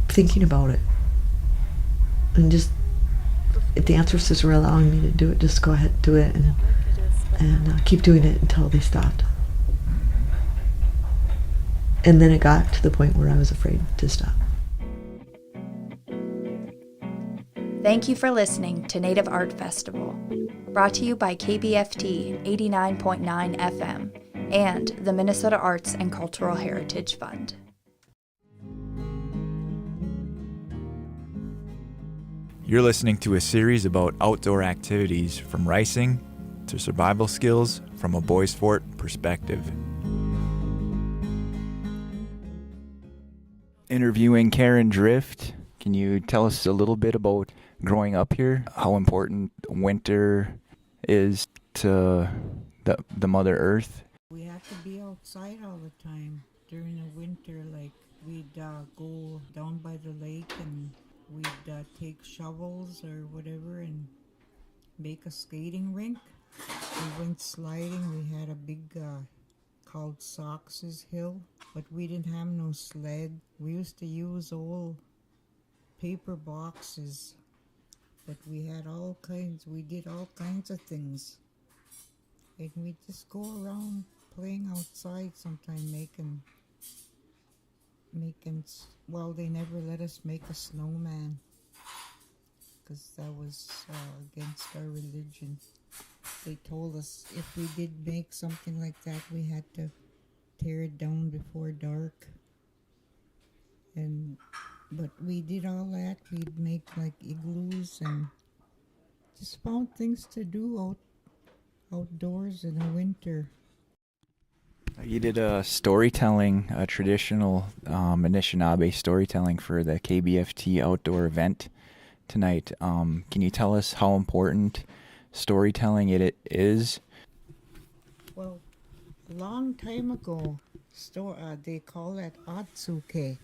thinking about it. And just, if the ancestors were allowing me to do it, just go ahead and do it and keep doing it until they stopped. And then it got to the point where I was afraid to stop. Thank you for listening to Native Art Festival, brought to you by KBFT 89.9 FM and the Minnesota Arts and Cultural Heritage Fund. You're listening to a series about outdoor activities from ricing to survival skills from a boys' fort perspective. Interviewing Karen Drift, can you tell us a little bit about growing up here? How important winter is to the Mother Earth? We had to be outside all the time during the winter. Like we'd go down by the lake and we'd take shovels or whatever and make a skating rink. We went sliding. We had a big called Sox's Hill, but we didn't have no sled. We used to use old paper boxes, but we had all kinds. We did all kinds of things, and we just go around playing outside. Sometime making. Well, they never let us make a snowman because that was against our religion. They told us if we did make something like that, we had to tear it down before dark. But we did all that. We'd make like igloos and just found things to do outdoors in the winter. You did a storytelling, a traditional Anishinaabe storytelling for the KBFT outdoor event tonight. Can you tell us how important storytelling it is? Well, a long time ago, they call that Atsuke.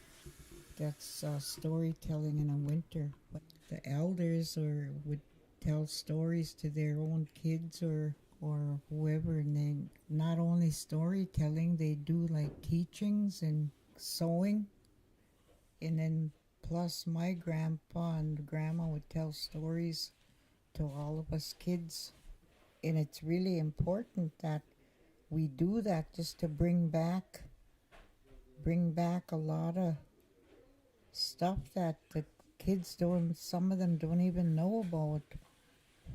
That's storytelling in the winter. But the elders would tell stories to their own kids or whoever, and then not only storytelling, they do like teachings and sewing, and then plus my grandpa and grandma would tell stories to all of us kids. And it's really important that we do that just to bring back a lot of stuff that the kids some of them don't even know about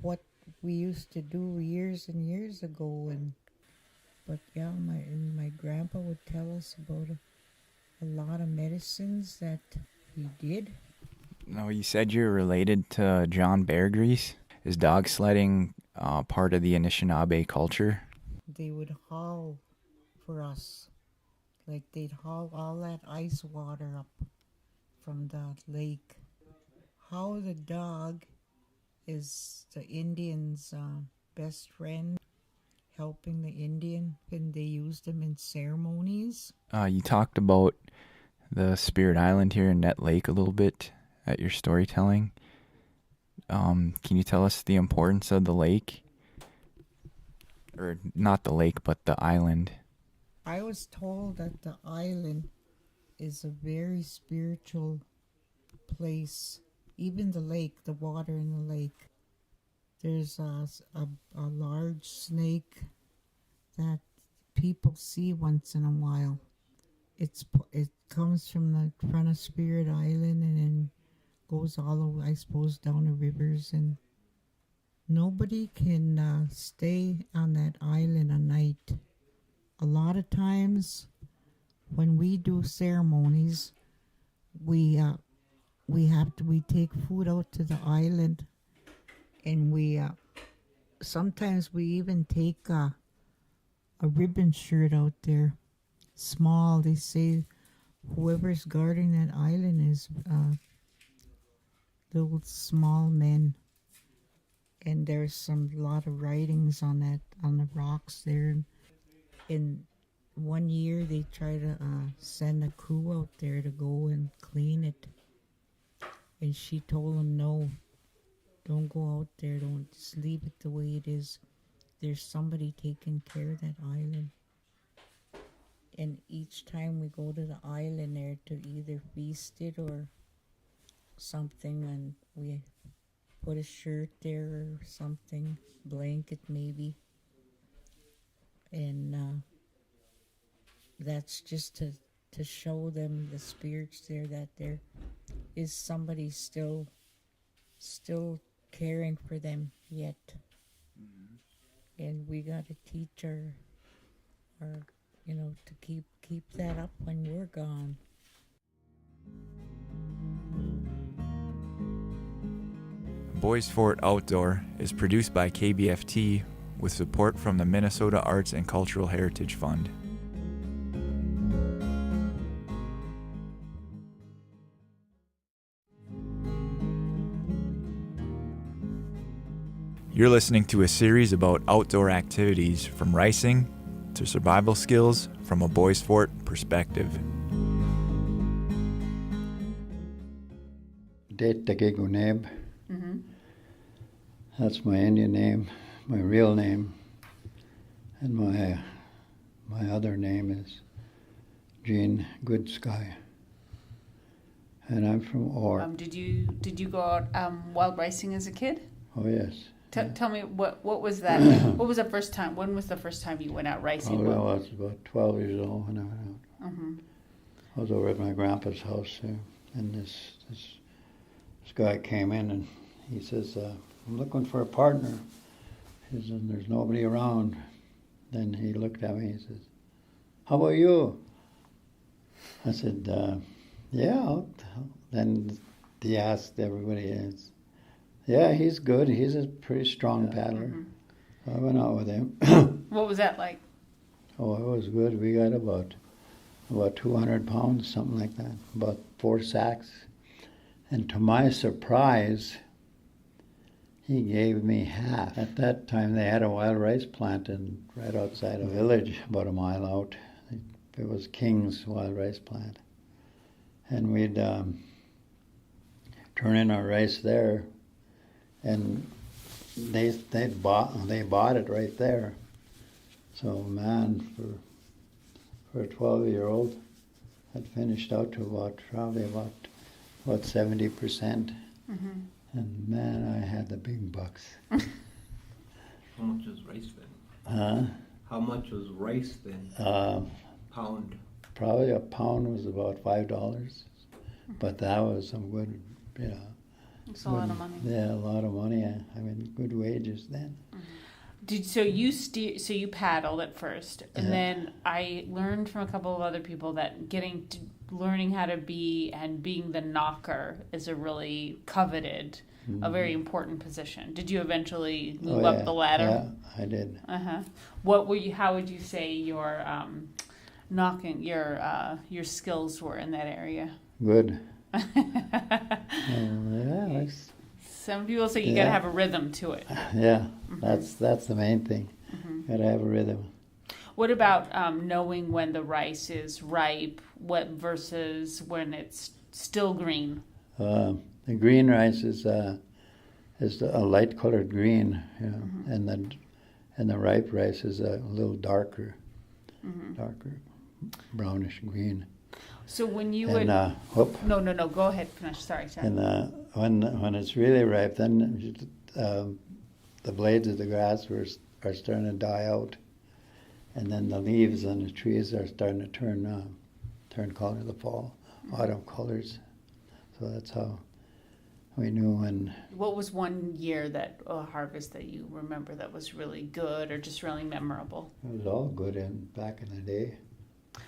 what we used to do years and years ago. But yeah, my grandpa would tell us about a lot of medicines that he did. No, you said you're related to John Bear Grease. Is dog sledding part of the Anishinaabe culture? They would haul for us. Like they'd haul all that ice water up from the lake. How the dog is the Indian's best friend, helping the Indian, and they use them in ceremonies. You talked about the Spirit Island here in Nett Lake a little bit at your storytelling. Can you tell us the importance of the lake? Or not the lake, but the island. I was told that the island is a very spiritual place. Even the lake, the water in the lake. There's a large snake that people see once in a while. It comes from the front of Spirit Island and then goes all the way, I suppose, down the rivers, and nobody can stay on that island a night. A lot of times when we do ceremonies, we take food out to the island, and we sometimes we even take a ribbon shirt out there, small. They say whoever's guarding that island is little small men, and there's lot of writings on the rocks there. And one year they try to send a crew out there to go and clean it, and she told them, no, don't go out there, don't, just leave it the way it is. There's somebody taking care of that island. And each time we go to the island there to either feast it or something, and we put a shirt there or something, blanket maybe, and that's just to show them, the spirits there, that there is somebody still caring for them yet. And we got to teach our to keep that up when we're gone. Boys Fort Outdoor is produced by KBFT with support from the Minnesota Arts and Cultural Heritage Fund. You're listening to a series about outdoor activities from ricing to survival skills from a boys fort perspective. Det Tageguneb. Mm-hmm. That's my Indian name, my real name, and my other name is Gene Goodsky, and I'm from Orr. Did you go out wild ricing as a kid? Oh yes. Tell me what was that? What was the first time? When was the first time you went out ricing? I was about 12 years old when I went out. Mm-hmm. I was over at my grandpa's house there, and this guy came in and he says, "I'm looking for a partner." He says, "And there's nobody around." Then he looked at me and he says, "How about you?" I said, "Yeah." Then he asked everybody else. Yeah, he's good. He's a pretty strong paddler. Mm-hmm. So I went out with him. What was that like? Oh, it was good. We got about 200 pounds, something like that, about 4 sacks. And to my surprise, he gave me half. At that time, they had a wild rice plant right outside a village, about a mile out. It was King's wild rice plant. And we'd turn in our rice there, and they bought it right there. So man, for a 12-year-old, I'd finished out to probably about 70%. Mm-hmm. And man, I had the big bucks. How much was rice then? Huh? How much was rice then? Pound. Probably a pound was about $5, but that was some good, It's a lot of money. Yeah, a lot of money. I mean, good wages then. So you paddled at first, and then I learned from a couple of other people that learning how to being the knocker is a really coveted, a very important position. Did you eventually move up the ladder? Yeah, I did. How would you say your knocking your skills were in that area? Good. Some people say you gotta have a rhythm to it. Yeah, Mm-hmm. that's the main thing. Mm-hmm. Gotta have a rhythm. What about knowing when the rice is ripe, versus when it's still green? The green rice is a light colored green, Mm-hmm. and the ripe rice is a little darker, Mm-hmm. brownish green. So when you and, would no, go ahead, finish. Sorry. And when it's really ripe, then the blades of the grass are starting to die out, and then the leaves on the trees are starting to turn color in the fall, autumn colors. So that's how we knew when. What was one year harvest that you remember that was really good or just really memorable? It was all good back in the day.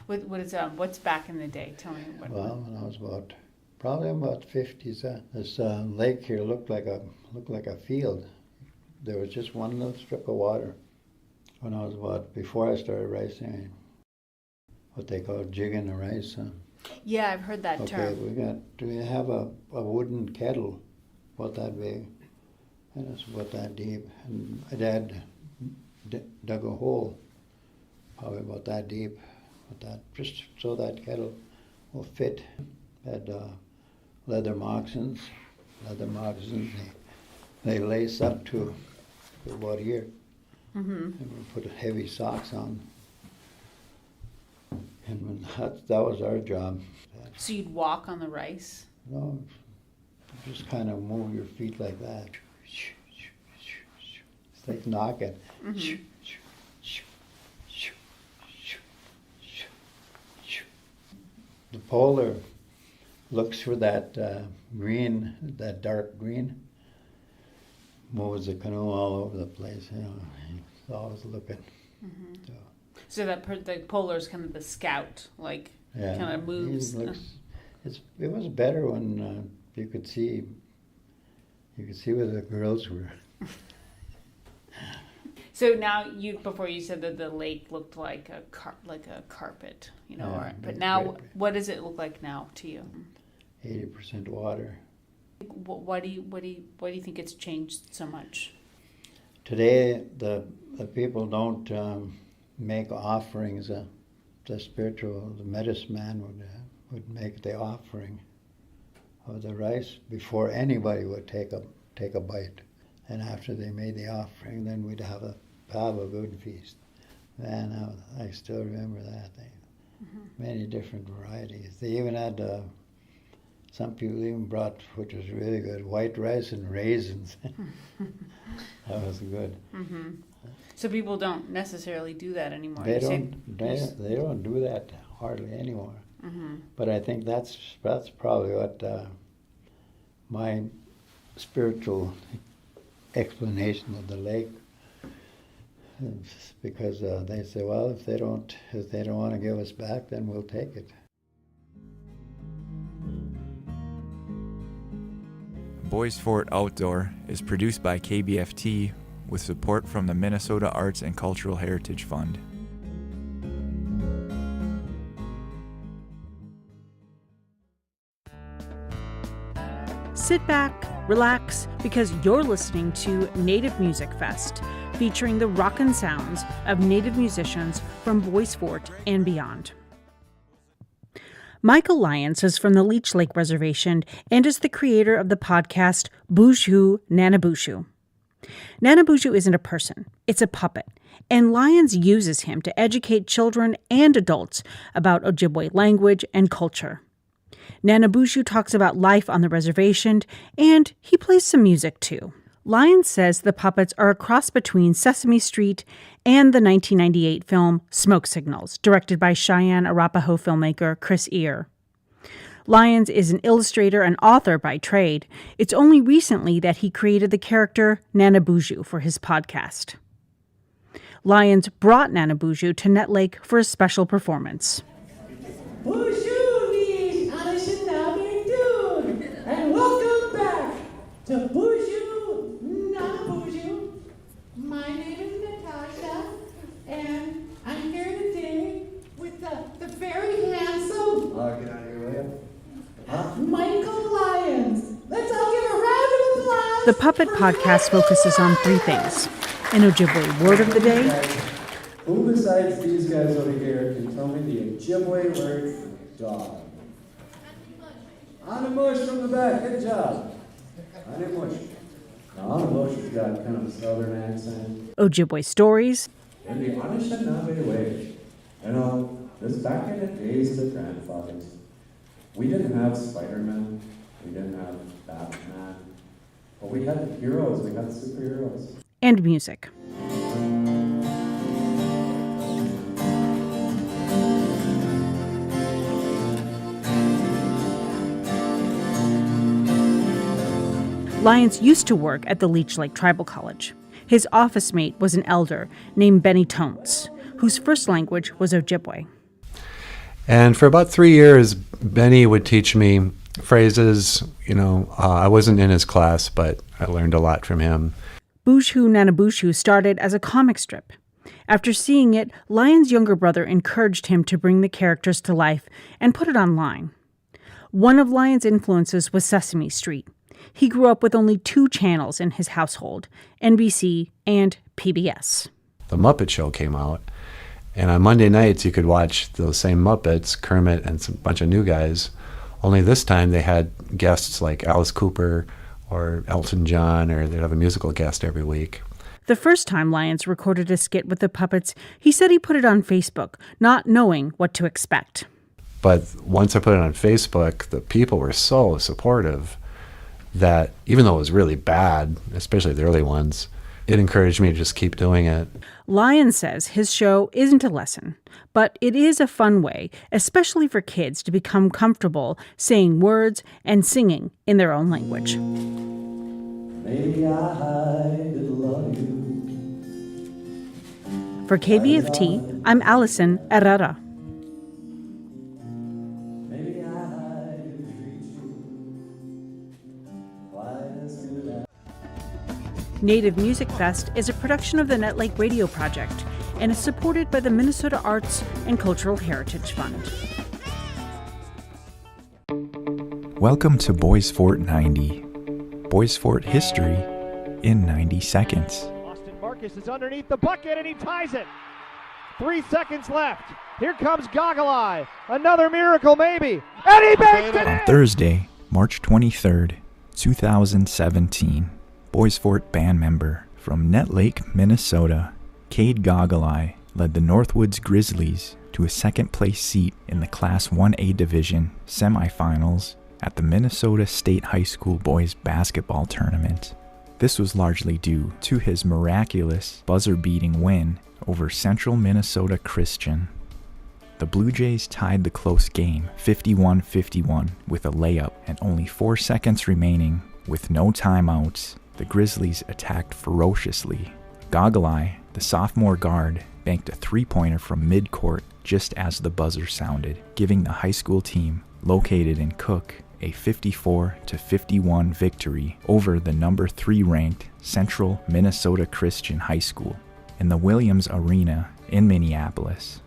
What's back in the day? Tell me what. Well, when I was probably about 50s, this lake here looked like a field. There was just one little strip of water. When I was before I started ricing, what they call jigging the rice. Yeah, I've heard that term. We have a wooden kettle about that big, and it's about that deep. And my dad dug a hole, probably about that deep, just so that kettle will fit. Had leather moccasins. They lace up to about here. Mm-hmm. And we put heavy socks on. And that was our job. So you'd walk on the rice? No, just kind of move your feet like that. It's like knocking. Mm-hmm. The polar looks for that green, that dark green, moves the canoe all over the place. He's always looking. Mm-hmm. So the polar is kind of the scout, kind of moves. It was better when you could see where the girls were. So now before you said that the lake looked like a carpet, but now what does it look like now to you? 80% water. Why do you think it's changed so much? Today, the people don't make offerings. The medicine man would make the offering of the rice before anybody would take a bite. And after they made the offering, then we'd have a good feast. Man, I still remember that thing. Many different varieties. They even had, some people even brought, which was really good, white rice and raisins. That was good. So people don't necessarily do that anymore. They don't do that hardly anymore. But I think that's probably what my spiritual explanation of the lake. Because they say, well, if they don't want to give us back, then we'll take it. Boys Fort Outdoor is produced by KBFT with support from the Minnesota Arts and Cultural Heritage Fund. Sit back, relax, because you're listening to Native Music Fest, featuring the rockin' sounds of Native musicians from Boys Fort and beyond. Michael Lyons is from the Leech Lake Reservation and is the creator of the podcast Boozhoo Nanaboozhoo. Nanaboozhoo isn't a person, it's a puppet, and Lyons uses him to educate children and adults about Ojibwe language and culture. Nanaboozhoo talks about life on the reservation, and he plays some music too. Lyons says the puppets are a cross between Sesame Street and the 1998 film Smoke Signals, directed by Cheyenne Arapaho filmmaker Chris Eyre. Lyons is an illustrator and author by trade. It's only recently that he created the character Nanaboozhoo for his podcast. Lyons brought Nanaboozhoo to Nett Lake for a special performance. And welcome back to Boozhoo Nanaboozhoo. My name is Natasha, and I'm here today with the very handsome get out of your way. Michael Lyons. Let's all give a round of applause. The Puppet Podcast focuses on three things: an Ojibwe word of the day. Who besides these guys over here can tell me the Ojibwe word for dog? Anamush from the back, good job. Anamush. Now Anamush has got kind of a southern accent. Ojibwe stories. In the Anishinaabe way. You know, this back in the days of the grandfathers, we didn't have Spider-Man, we didn't have Batman, but we had heroes, we had superheroes. And music. Lyons used to work at the Leech Lake Tribal College. His office mate was an elder named Benny Tontz, whose first language was Ojibwe. And for about 3 years, Benny would teach me phrases. I wasn't in his class, but I learned a lot from him. Boozhoo Nanaboozhoo started as a comic strip. After seeing it, Lyons' younger brother encouraged him to bring the characters to life and put it online. One of Lyons' influences was Sesame Street. He grew up with only 2 channels in his household, NBC and PBS. The Muppet Show came out, and on Monday nights you could watch those same Muppets, Kermit and a bunch of new guys, only this time they had guests like Alice Cooper or Elton John, or they'd have a musical guest every week. The first time Lyons recorded a skit with the puppets, he said he put it on Facebook, not knowing what to expect. But once I put it on Facebook, the people were so supportive that even though it was really bad, especially the early ones, it encouraged me to just keep doing it. Lyons says his show isn't a lesson, but it is a fun way, especially for kids, to become comfortable saying words and singing in their own language. Maybe I did love you. For KBFT, I'm Allison Herrera. Native Music Fest is a production of the Nett Lake Radio Project and is supported by the Minnesota Arts and Cultural Heritage Fund. Welcome to Boys Fort 90. Boys Fort history in 90 seconds. Marcus is underneath the bucket and he ties it. 3 seconds left. Here comes Goggle Eye. Another miracle maybe. And he makes it in! On Thursday, March 23rd, 2017, Boys Fort band member from Nett Lake, Minnesota, Cade Goggle Eye, led the Northwoods Grizzlies to a second-place seat in the Class 1A Division semifinals at the Minnesota State High School Boys Basketball Tournament. This was largely due to his miraculous buzzer-beating win over Central Minnesota Christian. The Blue Jays tied the close game 51-51 with a layup and only 4 seconds remaining with no timeouts. The Grizzlies attacked ferociously. Goggle Eye, the sophomore guard, banked a three-pointer from midcourt just as the buzzer sounded, giving the high school team located in Cook a 54-51 victory over the number 3 ranked Central Minnesota Christian High School in the Williams Arena in Minneapolis.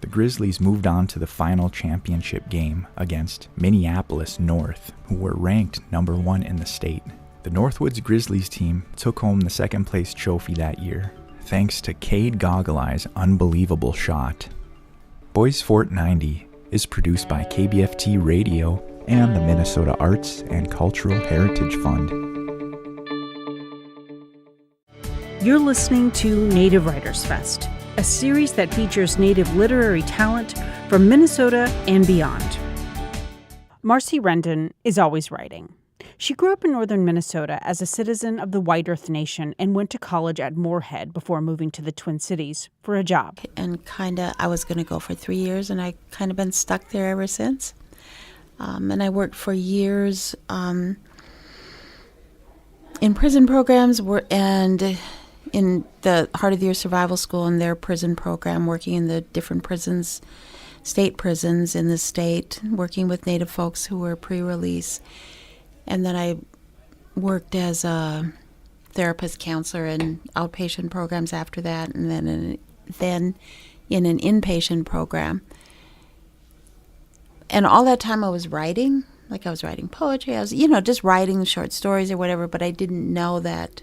The Grizzlies moved on to the final championship game against Minneapolis North, who were ranked number 1 in the state. The Northwoods Grizzlies team took home the second place trophy that year, thanks to Cade Goggle Eye's unbelievable shot. Boys Fort 90 is produced by KBFT Radio and the Minnesota Arts and Cultural Heritage Fund. You're listening to Native Writers Fest, a series that features Native literary talent from Minnesota and beyond. Marcy Rendon is always writing. She grew up in northern Minnesota as a citizen of the White Earth Nation and went to college at Moorhead before moving to the Twin Cities for a job. And I was going to go for 3 years, and I kind of been stuck there ever since. And I worked for years in prison programs and in the Heart of the Earth Survival School and their prison program, working in the different prisons, state prisons in the state, working with Native folks who were pre-release. And then I worked as a therapist, counselor, in outpatient programs after that, and then in an inpatient program. And all that time I was writing, like I was writing poetry, I was, just writing short stories or whatever, but I didn't know that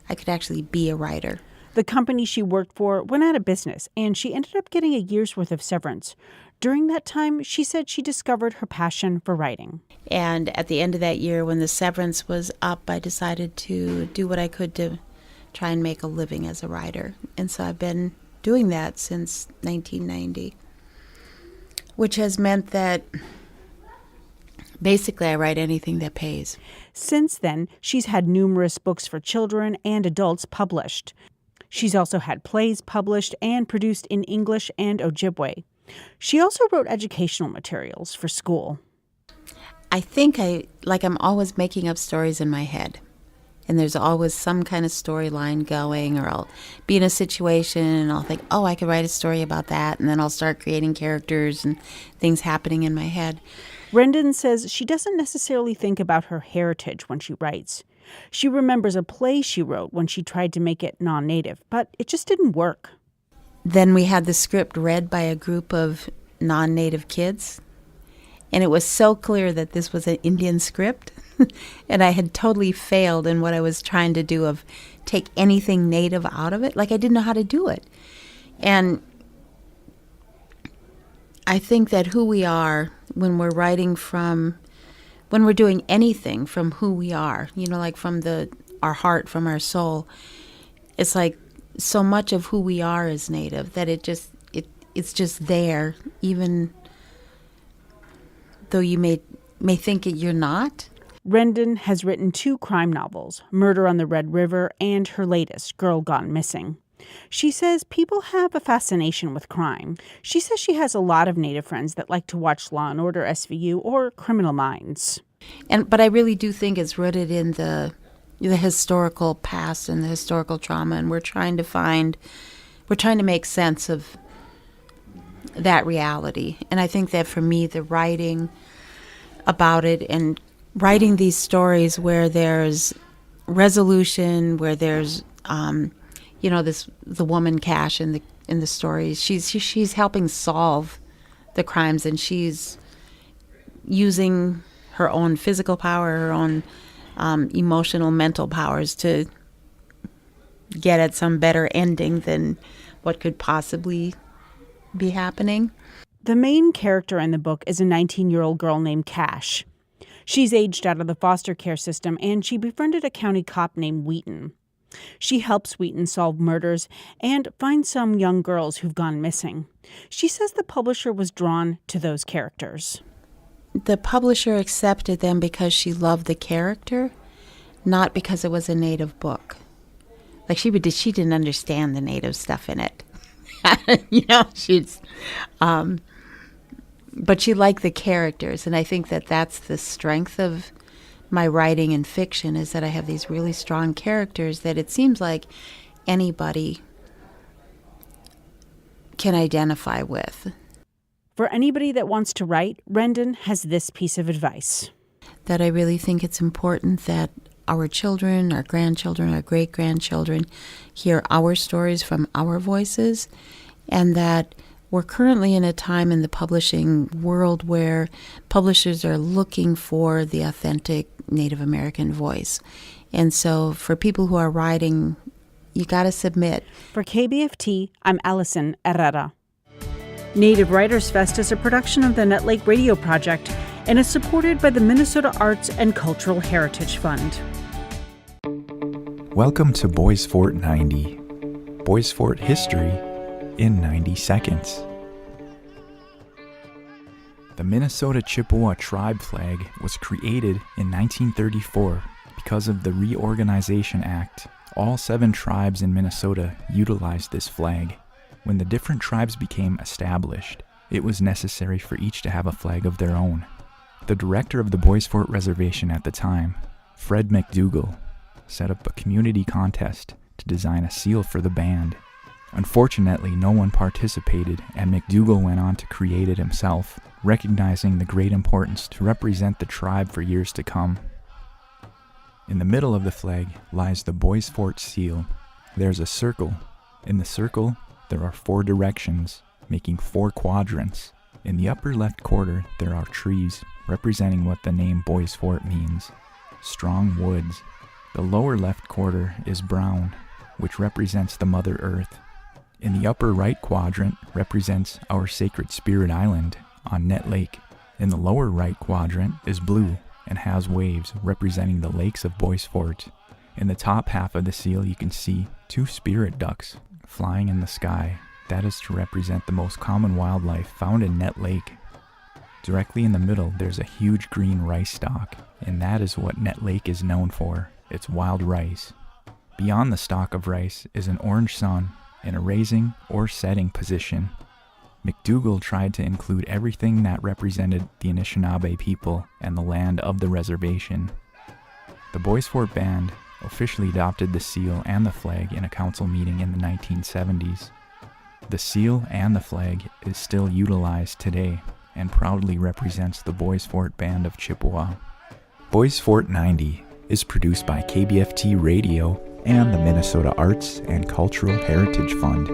I could actually be a writer. The company she worked for went out of business, and she ended up getting a year's worth of severance. During that time, she said she discovered her passion for writing. And at the end of that year, when the severance was up, I decided to do what I could to try and make a living as a writer. And so I've been doing that since 1990, which has meant that basically I write anything that pays. Since then, she's had numerous books for children and adults published. She's also had plays published and produced in English and Ojibwe. She also wrote educational materials for school. I think I'm always making up stories in my head. And there's always some kind of storyline going, or I'll be in a situation and I'll think, I could write a story about that. And then I'll start creating characters and things happening in my head. Rendon says she doesn't necessarily think about her heritage when she writes. She remembers a play she wrote when she tried to make it non-native, but it just didn't work. Then we had the script read by a group of non-native kids, and it was so clear that this was an Indian script, and I had totally failed in what I was trying to do of take anything native out of it. Like, I didn't know how to do it. And I think that who we are when we're writing when we're doing anything from who we are, like from our heart, from our soul, it's like so much of who we are is native that it's just there, even though you may think you're not. Rendon has written 2 crime novels, Murder on the Red River and her latest, Girl Gone Missing. She says people have a fascination with crime. She says she has a lot of Native friends that like to watch Law & Order SVU or Criminal Minds. But I really do think it's rooted in the historical past and the historical trauma, and we're trying to make sense of that reality. And I think that for me, the writing about it and writing these stories where there's resolution, where there's the woman Cash in the stories, she's helping solve the crimes, and she's using her own physical power, her own emotional, mental powers to get at some better ending than what could possibly be happening. The main character in the book is a 19-year-old girl named Cash. She's aged out of the foster care system, and she befriended a county cop named Wheaton. She helps Wheaton solve murders and find some young girls who've gone missing. She says the publisher was drawn to those characters. The publisher accepted them because she loved the character, not because it was a Native book. Like she didn't understand the Native stuff in it. But she liked the characters, and I think that that's the strength of my writing and fiction, is that I have these really strong characters that it seems like anybody can identify with. For anybody that wants to write, Rendon has this piece of advice. That I really think it's important that our children, our grandchildren, our great-grandchildren hear our stories from our voices, and that we're currently in a time in the publishing world where publishers are looking for the authentic Native American voice. And so for people who are writing, you got to submit. For KBFT, I'm Allison Herrera. Native Writers Fest is a production of the Nett Lake Radio Project and is supported by the Minnesota Arts and Cultural Heritage Fund. Welcome to Boys Fort 90. Boys Fort history in 90 seconds. The Minnesota Chippewa tribe flag was created in 1934 because of the Reorganization Act. All 7 tribes in Minnesota utilized this flag. When the different tribes became established, it was necessary for each to have a flag of their own. The director of the Boys Fort Reservation at the time, Fred McDougall, set up a community contest to design a seal for the band. Unfortunately, no one participated, and McDougall went on to create it himself, recognizing the great importance to represent the tribe for years to come. In the middle of the flag lies the Boys Fort seal. There's a circle. In the circle, there are 4 directions, making 4 quadrants. In the upper left quarter, there are trees, representing what the name Boys Fort means, strong woods. The lower left quarter is brown, which represents the Mother Earth. In the upper right quadrant represents our sacred Spirit Island on Nett Lake. In the lower right quadrant is blue and has waves representing the lakes of Boys Fort. In the top half of the seal you can see 2 spirit ducks flying in the sky. That is to represent the most common wildlife found in Nett Lake. Directly in the middle there's a huge green rice stalk, and that is what Nett Lake is known for. It's wild rice. Beyond the stalk of rice is an orange sun in a raising or setting position. McDougall tried to include everything that represented the Anishinaabe people and the land of the reservation. The Boys Fort Band officially adopted the seal and the flag in a council meeting in the 1970s. The seal and the flag is still utilized today and proudly represents the Boys Fort Band of Chippewa. Boys Fort 90 is produced by KBFT Radio and the Minnesota Arts and Cultural Heritage Fund.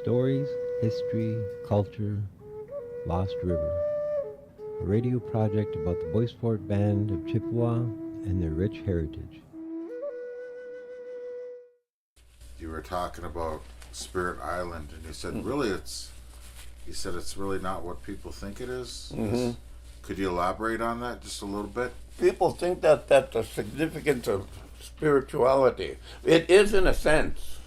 Stories, history, culture, Lost River. A radio project about the Boys Fort Band of Chippewa and their rich heritage. You were talking about Spirit Island, and you said it's really not what people think it is. Mm-hmm. Could you elaborate on that just a little bit? People think that that's the significance of spirituality. It is in a sense,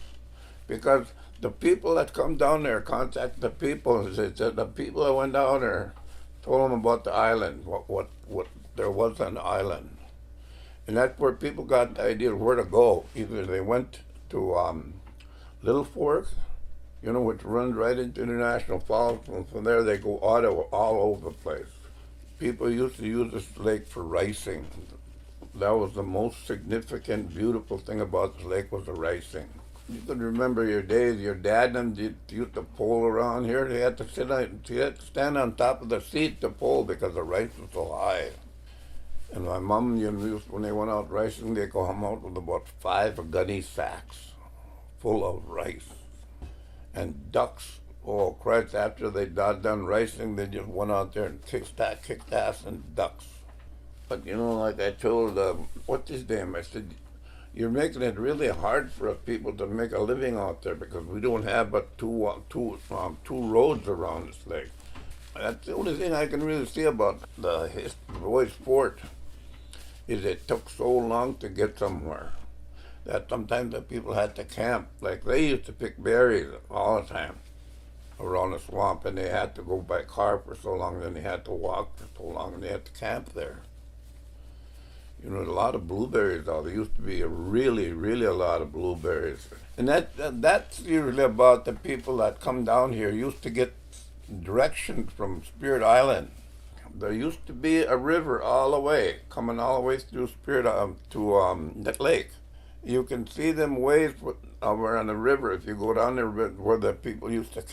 because the people that come down there contact the people. The people that went down there told them about the island, what there was an island, and that's where people got the idea of where to go. Either they went to Little Fork, which runs right into International Falls. From there they go all over the place. People used to use this lake for ricing. That was the most significant, beautiful thing about this lake, was the ricing. You can remember your days. Your dad and them used to pole around here. They had to stand on top of the seat to pole because the rice was so high. And my mom, when they went out ricing, they come out with about 5 gunny sacks full of rice. And ducks, oh Christ, after they got done ricing, they just went out there and kicked ass and ducks. But you know, like I told what's his name? I said, you're making it really hard for us people to make a living out there because we don't have but two roads around this lake. That's the only thing I can really see about the boys' sport is it took so long to get somewhere that sometimes the people had to camp. Like they used to pick berries all the time around the swamp, and they had to go by car for so long, then they had to walk for so long, and they had to camp there. You know, a lot of blueberries out there. Used to be really a lot of blueberries. And that's usually about the people that come down here. Used to get directions from Spirit Island. There used to be a river all the way, coming all the way through Spirit to Nett Lake. You can see them ways over on the river if you go down there where the people used to camp.